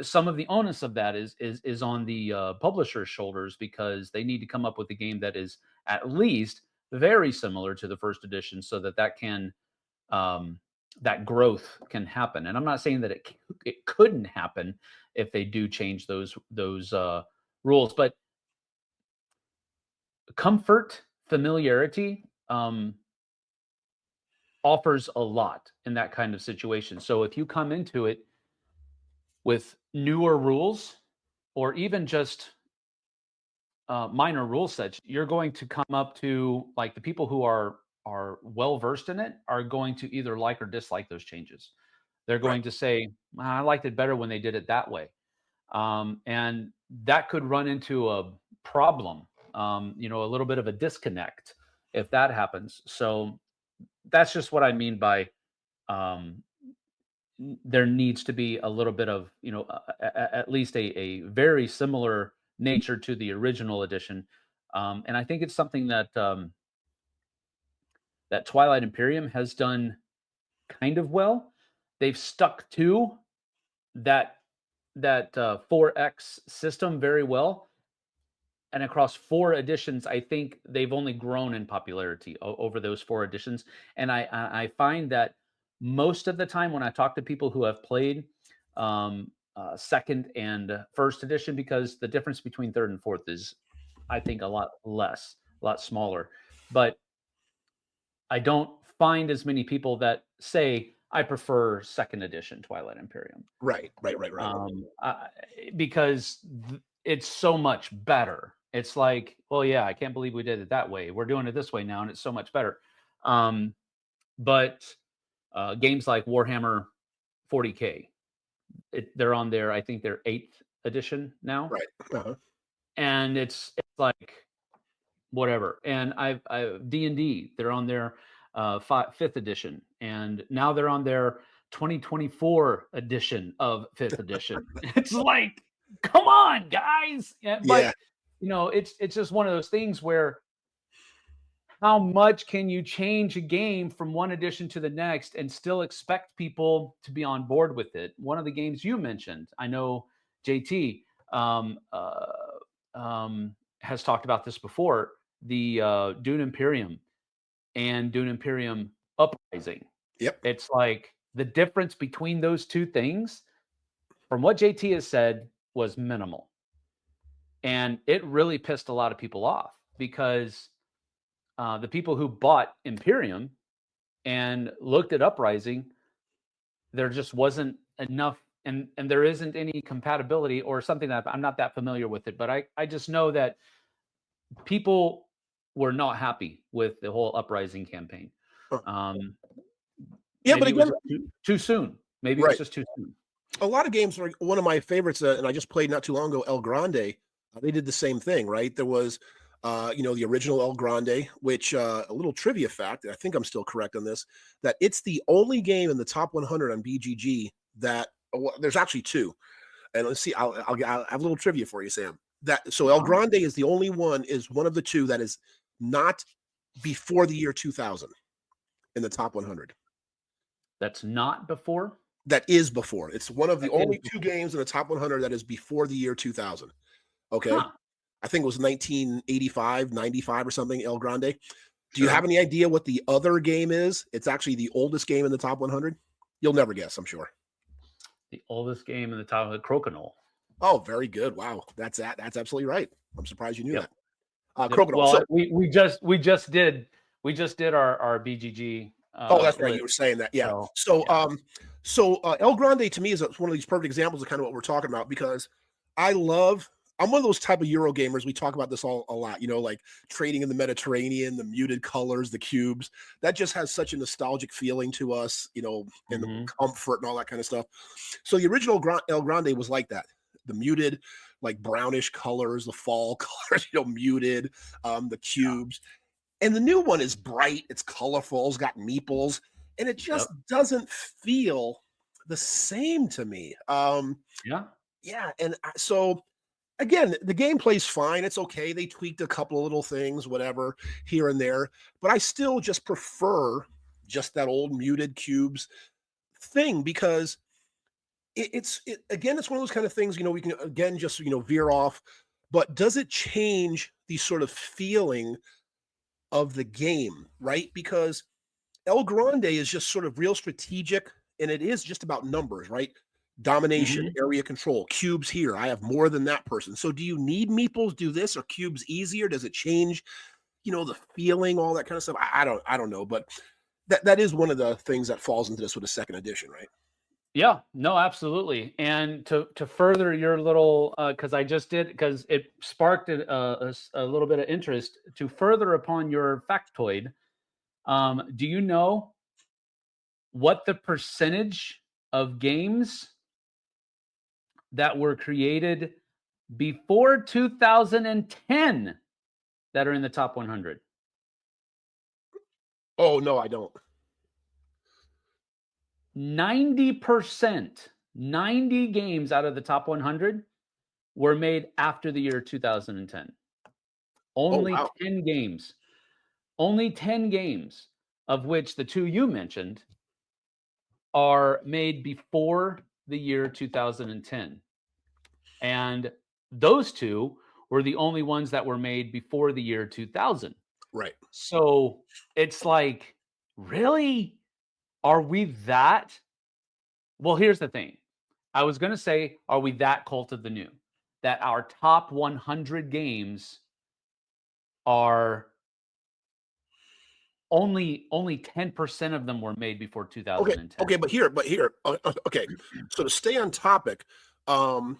some of the onus of that is on the publisher's shoulders because they need to come up with a game that is at least very similar to the first edition, so that um, that growth can happen. And I'm not saying that it couldn't happen if they do change those rules, but comfort, familiarity offers a lot in that kind of situation. So if you come into it with newer rules, or even just minor rule sets, you're going to come up to, like, the people who are well versed in it are going to either like or dislike those changes. They're Right. going to say, "Ah, I liked it better when they did it that way," and that could run into a problem, a little bit of a disconnect if that happens. So that's just what I mean by um, there needs to be a little bit of, at least a very similar nature to the original edition. And I think it's something that Twilight Imperium has done kind of well. They've stuck to that 4X system very well, and across 4 editions, I think they've only grown in popularity over those 4 editions. And I find that most of the time when I talk to people who have played second and first edition, because the difference between third and fourth is, I think, a lot less, a lot smaller. But I don't find as many people that say I prefer second edition Twilight Imperium, Right. Right. Right. Right. because it's so much better. It's like, well, yeah, I can't believe we did it that way. We're doing it this way now, and it's so much better. Um, but games like Warhammer 40K, they're on their, I think, their eighth edition now, Right. Uh-huh. and it's like whatever. And I D&D, they're on their fifth edition, and now they're on their 2024 edition of fifth edition. It's like, come on, guys. Yeah, Yeah. but it's just one of those things where how much can you change a game from one edition to the next and still expect people to be on board with it? One of the games you mentioned, I know JT has talked about this before, the Dune Imperium and Dune Imperium Uprising. Yep. It's like the difference between those two things, from what JT has said, was minimal. And it really pissed a lot of people off because the people who bought Imperium and looked at Uprising, there just wasn't enough, and there isn't any compatibility or something. That I'm not that familiar with it, but I just know that people were not happy with the whole Uprising campaign. Huh. Um, Yeah, but maybe it was again, just too soon. Maybe it was right. just too soon. A lot of games are one of my favorites, and I just played not too long ago. El Grande, they did the same thing, right? There was, the original El Grande, which a little trivia fact, I think I'm still correct on this, that it's the only game in the top 100 on BGG that well, there's actually two. And let's see, I'll have a little trivia for you, Sam. That so El Wow. Grande is one of the two that is not before the year 2000 in the top 100. That's not before. That is before. It's one of the That is only two before. games in the top 100 that is before the year 2000. Okay. Huh. I think it was 1985, 95 or something, El Grande. Do you have Sure. any idea what the other game is? It's actually the oldest game in the top 100. You'll never guess, I'm sure. The oldest game in the top of the Crokinole. Oh, very good. Wow. That's absolutely right. I'm surprised you knew Yep. that. Yep. Crocodile. Well, So, we just did our BGG oh, that's right. You list. were saying that. Yeah. So So, yeah. El Grande to me is one of these perfect examples of kind of what we're talking about because I love. I'm one of those type of Euro gamers. We talk about this all a lot. Like trading in the Mediterranean, the muted colors, the cubes. That just has such a nostalgic feeling to us. And the Hmm. comfort and all that kind of stuff. So the original El Grande was like that. The muted, like brownish colors, the fall colors, muted, the cubes. And the new one is bright, it's colorful, it's got meeples, and it just Yep. doesn't feel the same to me. Yeah. Yeah, and so again, the gameplay's fine. It's okay. They tweaked a couple of little things, whatever, here and there, but I still just prefer just that old muted cubes thing because again, it's one of those kind of things, we can again just veer off, but does it change the sort of feeling of the game, right? Because El Grande is just sort of real strategic, and it is just about numbers, right? Domination, Mhm. area control, cubes here. I have more than that person. So do you need meeples? Do this? Are cubes easier? Does it change, the feeling, all that kind of stuff? I don't know, but that is one of the things that falls into this with a second edition, right? Yeah, no, absolutely. And to further your little, because I just did, because it sparked a little bit of interest. To further upon your factoid, do you know what the percentage of games that were created before 2010 that are in the top 100? Oh no, I don't. 90%, 90 games out of the top 100 were made after the year 2010. Oh Only wow. 10 games. Only 10 games, of which the two you mentioned are made before the year 2010. And those two were the only ones that were made before the year 2000. Right. So it's like, really? Are we that? Well, here's the thing. I was going to say, are we that cult of the new? That our top 100 games are only 10% of them were made before Okay. 2010. Okay. But here. Okay. So to stay on topic, um,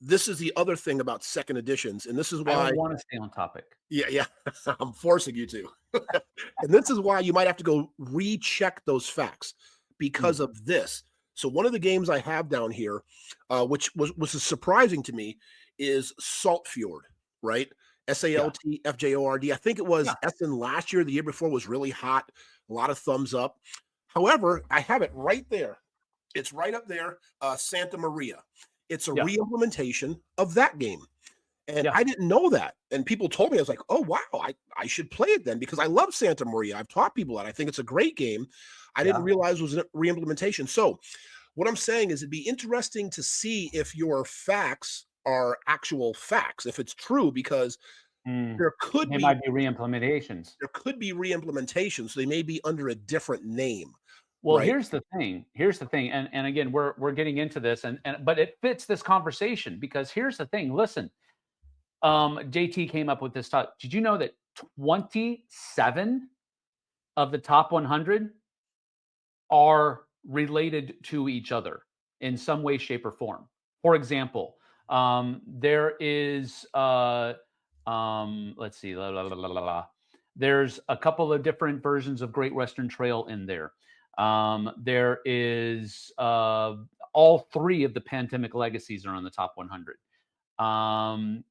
this is the other thing about second editions, and this is I why. don't want to stay on topic. Yeah, yeah. I'm forcing you to. And this is why you might have to go recheck those facts Mm, because of this. So one of the games I have down here, which was surprising to me, is Salt Fjord, right? yeah, SALTFJORD. I think it was yeah, Essen last year. The year before was really hot. A lot of thumbs up. However, I have it right there. It's right up there. Santa Maria. It's a yeah, re-implementation of that game. And yeah, I didn't know that. And people told me, I was like, oh, wow, I should play it then because I love Santa Maria. I've taught people that. I think it's a great game. I didn't yeah. realize it was a reimplementation. So, what I'm saying is it'd be interesting to see if your facts are actual facts, if it's true, because Mm. there could They be might be re-implementations. there could be reimplementations. So they may be under a different name, Well, right? here's the thing. Here's the thing. And again, we're getting into this and but it fits this conversation because here's the thing. Listen, JT came up with this thought. Did you know that 27 of the top 100 are related to each other in some way, shape, or form? For example, there is, let's see, there's a couple of different versions of Great Western Trail in there. There is all three of the Pandemic Legacies are on the top 100.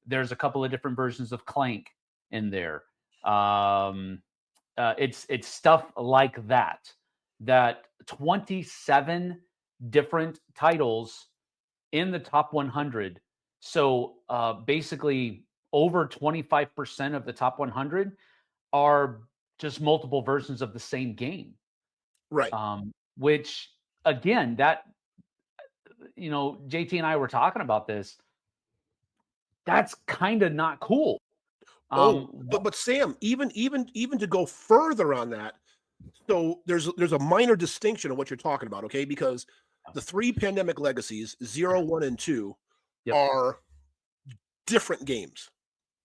There's a couple of different versions of Clank in there. Um, it's stuff like that. That 27 different titles in the top 100. So basically, over 25% of the top 100 are just multiple versions of the same game. Right. Which again, that JT and I were talking about this. That's kind of not cool. Oh, What? but Sam, even to go further on that, so there's a minor distinction of what you're talking about, okay? Because the three pandemic legacies, 0, 1, and 2, Yep. are different games.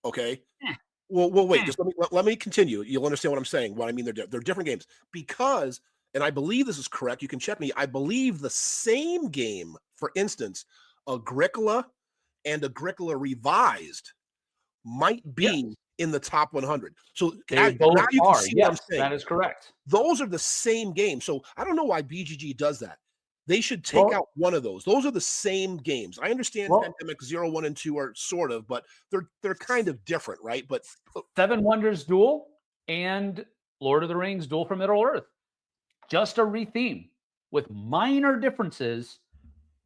Okay. Eh, Well, wait, eh. just let me continue. You'll understand what I'm saying. What I mean, they're different games because, and I believe this is correct. You can check me. I believe the same game, for instance, Agricola and Agricola Revised might be Yes, in the top 100. So they now both you can are. see what I'm Yes, saying. that is correct. Those are the same game. So I don't know why BGG does that. They should take Well, out one of those. Those are the same games. I understand well, Pandemic 0, 1, and 2 are sort of, but they're kind of different, right? But Seven Wonders Duel and Lord of the Rings Duel for Middle Earth. Just a retheme. with minor differences,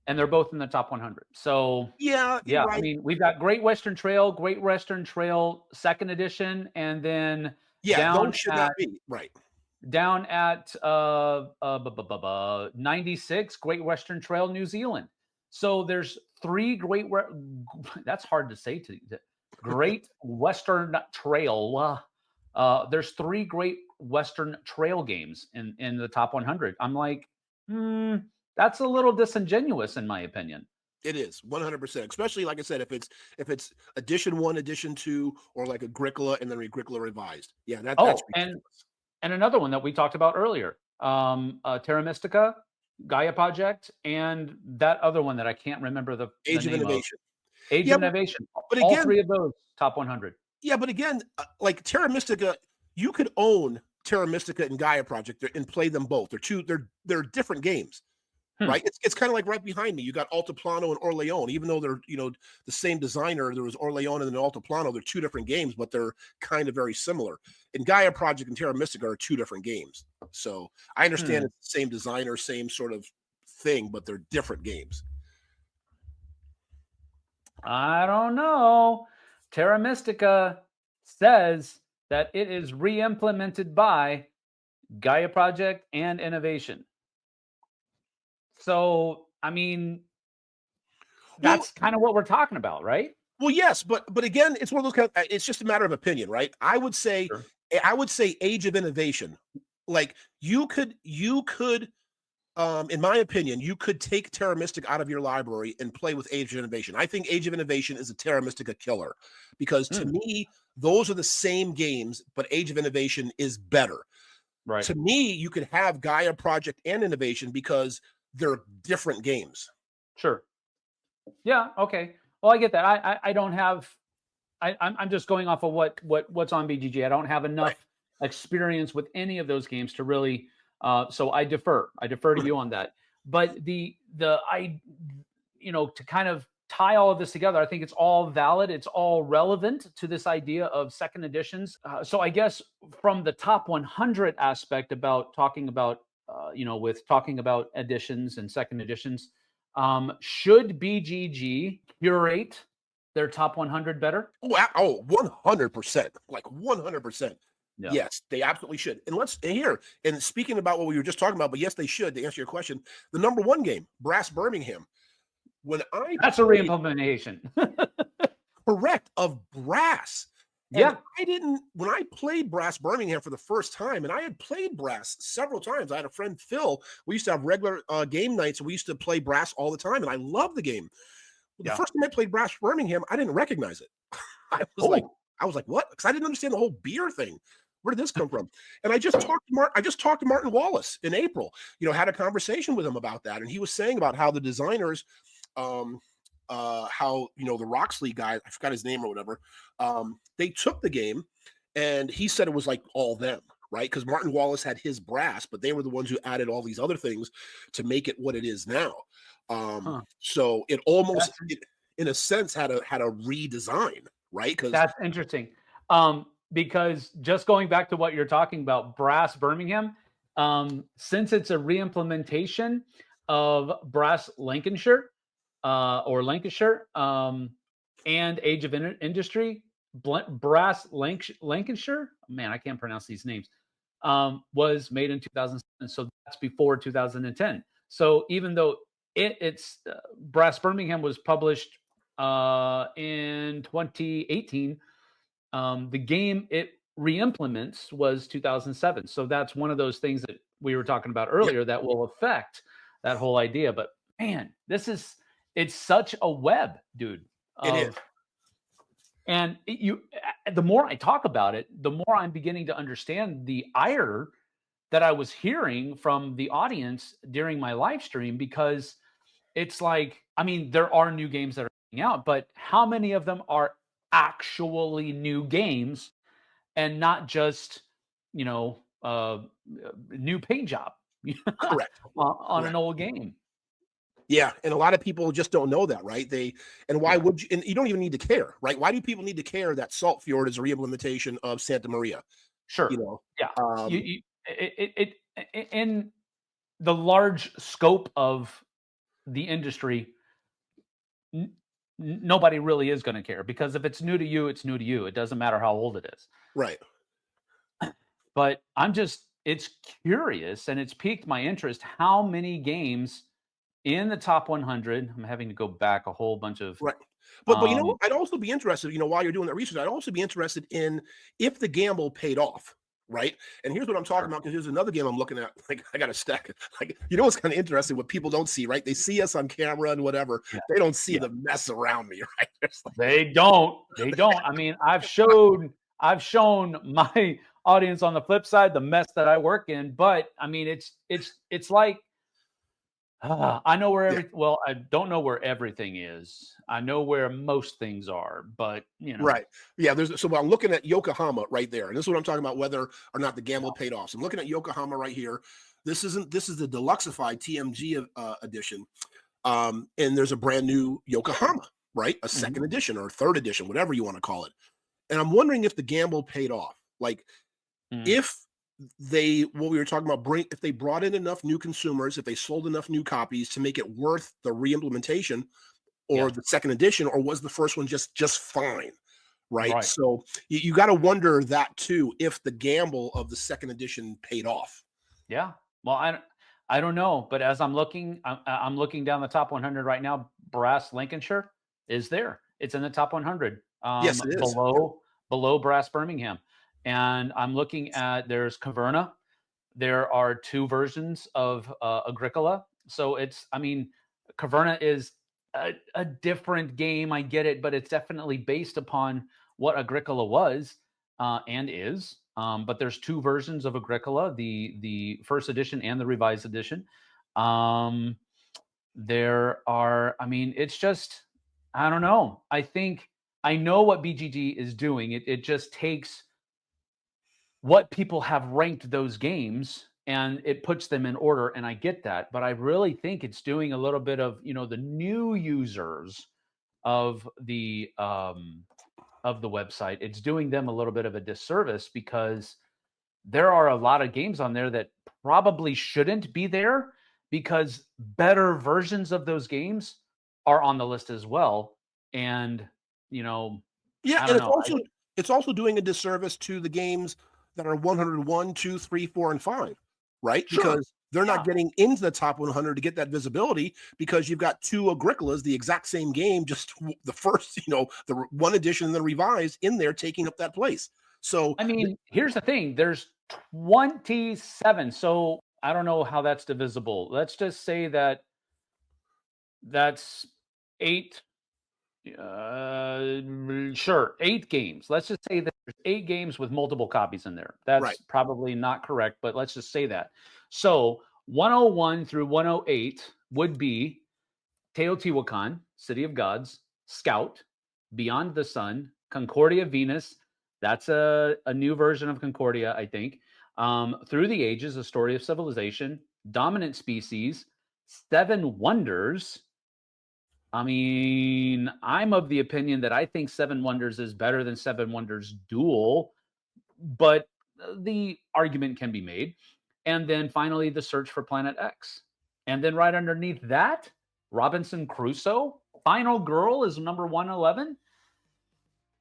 and they're both in the top 100. So, Yeah, you're yeah, I right. mean, we've got Great Western Trail Second Edition, and then Yeah, down those should at not be right. down at 96 Great Western Trail, New Zealand. So there's three that's hard to say Great Western Trail. There's three Great Western Trail games in the top 100. I'm like, that's a little disingenuous in my opinion. It is 100%, especially like I said, if it's edition one, edition two, or like Agricola and then Agricola revised. Yeah, that's Oh, ridiculous. and another one that we talked about earlier, Terra Mystica, Gaia Project, and that other one that I can't remember the Age of name of. Innovation. Age Yeah, of Innovation. but All again, three of those top 100. yeah, but again, like Terra Mystica, you could own Terra Mystica and Gaia Project and play them both. They're different games. Hmm. Right, it's kind of like right behind me. You got Altiplano and Orleone, even though they're the same designer. There was Orleone and then Altiplano. They're two different games, but they're kind of very similar. And Gaia Project and Terra Mystica are two different games. So I understand Hmm. it's the same designer, same sort of thing, but they're different games. I don't know. Terra Mystica says that it is re-implemented by Gaia Project and Innovation. So, I mean, Well, that's kind of what we're talking about, right? well, yes, but again, it's one of those kind of, it's just a matter of opinion, right? Sure. I would say Age of Innovation. Like you could in my opinion, you could take Terra Mystica out of your library and play with Age of Innovation. I think Age of Innovation is a Terra Mystica killer because to Hmm. me, those are the same games, but Age of Innovation is better. Right. To me, you could have Gaia Project and Innovation because they're different games. Sure. Yeah. Okay. Well, I get that. I don't have. I'm just going off of what's on BGG. I don't have Right. enough experience with any of those games to really. So I defer. I defer to you on that. But to kind of tie all of this together, I think it's all valid. It's all relevant to this idea of second editions. So I guess from the top 100 aspect about talking about, with talking about editions and second editions, should BGG curate their top 100 better? Oh, 100%. Like 100%. Yeah. Yes, they absolutely should. And here, and speaking about what we were just talking about, but yes, they should, to answer your question, the number one game, Brass Birmingham. When I That's a played reimplementation. correct of brass. And Yeah. I didn't, when I played Brass Birmingham for the first time, and I had played brass several times. I had a friend, Phil. We used to have regular game nights, and we used to play brass all the time, and I loved the game. Well, the Yeah. first time I played Brass Birmingham, I didn't recognize it. I was like, Oh, I was like, what? Because I didn't understand the whole beer thing. Where did this come from? And I just talked to Martin Wallace in April, had a conversation with him about that. And he was saying about how the designers, um, how the Roxley guy, I forgot his name or whatever, they took the game and he said it was like all them, right? Because Martin Wallace had his brass, but they were the ones who added all these other things to make it what it is now. huh. So it almost, That's in a sense, had a redesign, right? Because that's interesting. Because just going back to what you're talking about, Brass Birmingham, since it's a reimplementation of Brass Lancashire, and Age of Industry, Lancashire, man, I can't pronounce these names, was made in 2007. So that's before 2010. So even though it's Brass Birmingham was published in 2018, the game it re-implements was 2007. So that's one of those things that we were talking about yeah, earlier that will affect that whole idea. But man, it's such a web, dude. it is. Of and the more I talk about it, the more I'm beginning to understand the ire that I was hearing from the audience during my live stream because it's like, I mean, there are new games that are coming out, but how many of them are actually new games and not just, you know, new paint job Correct. on an Correct. old game? Yeah, and a lot of people just don't know that, right? And why Yeah, would you? And you don't even need to care, right? Why do people need to care that Salt Fjord is a reimplementation of Santa Maria? You sure. know, Yeah. You, um, you, it, and the large scope of the industry, nobody really is going to care, because if it's new to you, it's new to you. It doesn't matter how old it is. Right. But it's curious, and it's piqued my interest how many games in the top 100. I'm having to go back a whole bunch of, Right. But you know, um, I'd also be interested, while you're doing that research, I'd also be interested in if the gamble paid off. Right. And here's what I'm talking sure. about, because here's another game I'm looking at. Like, I got a stack. Like, what's kind of interesting, what people don't see, right? They see us on camera and whatever. Yeah. They don't see Yeah. the mess around me, right? It's like, They don't. They don't. I mean, I've shown my audience on the flip side the mess that I work in, but I mean, it's like, I know where yeah. well, I don't know where everything is. I know where most things are, but Right. Yeah. So I'm looking at Yokohama right there. And this is what I'm talking about, whether or not the gamble paid off. So I'm looking at Yokohama right here. This is the deluxeified TMG edition. And there's a brand new Yokohama, right? A Mhm. second edition or a third edition, whatever you want to call it. And I'm wondering if the gamble paid off. Like, Mhm. if what we were talking about, if they brought in enough new consumers, if they sold enough new copies to make it worth the re-implementation or Yeah. the second edition, or was the first one just fine? Right. Right. So you got to wonder that too, if the gamble of the second edition paid off. Yeah. Well, I don't know, but as I'm looking down the top 100 right now. Brass Lincolnshire is there. It's in the top 100, Yes, it is. Yep. below Brass Birmingham, and I'm looking at, there's Caverna. There are two versions of Agricola, so I mean, Caverna is a different game. I get it, but it's definitely based upon what Agricola was, and is. But there's two versions of Agricola: the first edition and the revised edition. Um, there are, I mean, it's just, I don't know. I know what BGG is doing. It just takes what people have ranked those games and it puts them in order, and I get that, but I really think it's doing a little bit of, the new users of the website. It's doing them a little bit of a disservice, because there are a lot of games on there that probably shouldn't be there, because better versions of those games are on the list as well. And, you know, Yeah, I and don't know. it's also doing a disservice to the games that are 101, 2, 3, 4, and 5, right? Sure. Because they're not Yeah. getting into the top 100 to get that visibility, because you've got two Agricolas, the exact same game, just the first, the one edition and the revised in there taking up that place. So I mean, here's the thing. There's 27. So I don't know how that's divisible. Let's just say that that's eight. Sure, 8 games. Let's just say that there's 8 games with multiple copies in there. right, That's probably not correct, but let's just say that. So 101 through 108 would be Teotihuacan, City of Gods, Scout, Beyond the Sun, Concordia Venus. That's a new version of Concordia, I think. Through the Ages, A Story of Civilization, Dominant Species, Seven Wonders. I mean, I'm of the opinion that I think Seven Wonders is better than Seven Wonders Duel, but the argument can be made. And then finally, The Search for Planet X. And then right underneath that, Robinson Crusoe. Final Girl is number 111.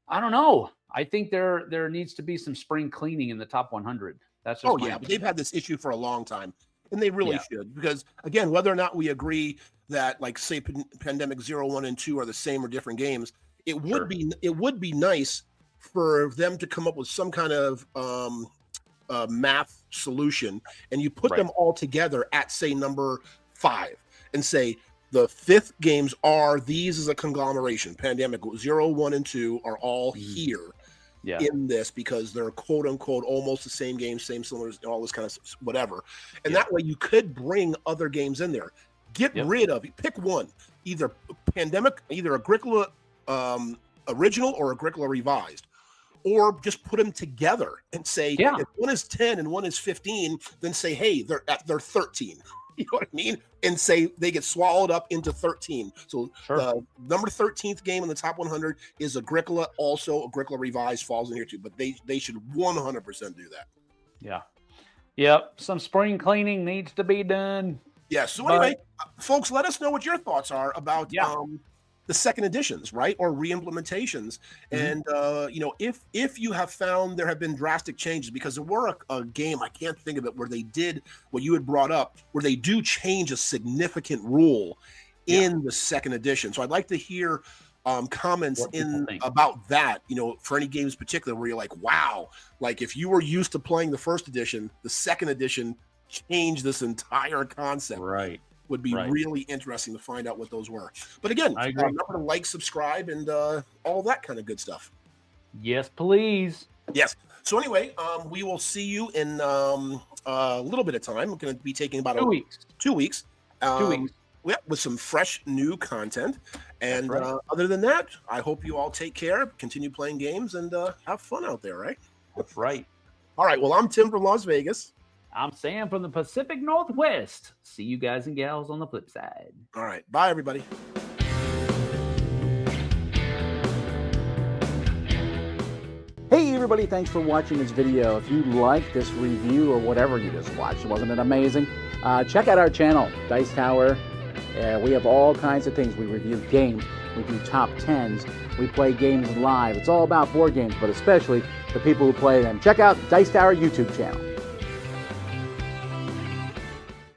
I don't know. I think there needs to be some spring cleaning in the top 100. That's oh just my yeah, but they've opinion. had this issue for a long time, and they really Yeah, should, because again, whether or not we agree that, like, say, Pandemic 0, 1, and 2 are the same or different games, sure. it would be nice for them to come up with some kind of math solution, and you put Right. them all together at, say, number 5, and say the fifth games are these as a conglomeration. Pandemic 0, 1, and 2 are all Mhm. here Yeah. in this, because they're quote unquote almost the same game, same cylinders, all this kind of whatever. And Yeah. that way you could bring other games in there. Get Yep. rid of, pick one, either Pandemic, either Agricola original or Agricola revised, or just put them together and say, Yeah. if one is 10 and one is 15, then say, hey, they're 13. You know what I mean? And say they get swallowed up into 13. So Sure. the number 13th game in the top 100 is Agricola. Also, Agricola revised falls in here too, but they should 100% do that. Yeah. Yep. Some spring cleaning needs to be done. Yeah. So But anyway, folks, let us know what your thoughts are about yeah. the second editions, right, or re-implementations, Mhm. and if you have found there have been drastic changes, because there were a game, I can't think of it, where they did what you had brought up, where they do change a significant rule Yeah. in the second edition. So I'd like to hear comments What people in think. about that, for any games in particular where you're like, wow, like if you were used to playing the first edition, the second edition changed this entire concept. Right. Would be Right. really interesting to find out what those were. But again, I agree. remember to like, subscribe, and all that kind of good stuff. Yes, please. Yes. So anyway, we will see you in a little bit of time. We're going to be taking about 2 weeks. 2 weeks. 2 weeks. Yeah, with some fresh new content. And That's right. other than that, I hope you all take care, continue playing games, and have fun out there, right? That's right. All right. Well, I'm Tim from Las Vegas. I'm Sam from the Pacific Northwest. See you guys and gals on the flip side. All right. Bye, everybody. Hey everybody, thanks for watching this video. If you like this review or whatever you just watched, wasn't it amazing? Check out our channel, Dice Tower. We have all kinds of things. We review games, we do top 10s, we play games live. It's all about board games, but especially the people who play them. Check out Dice Tower YouTube channel.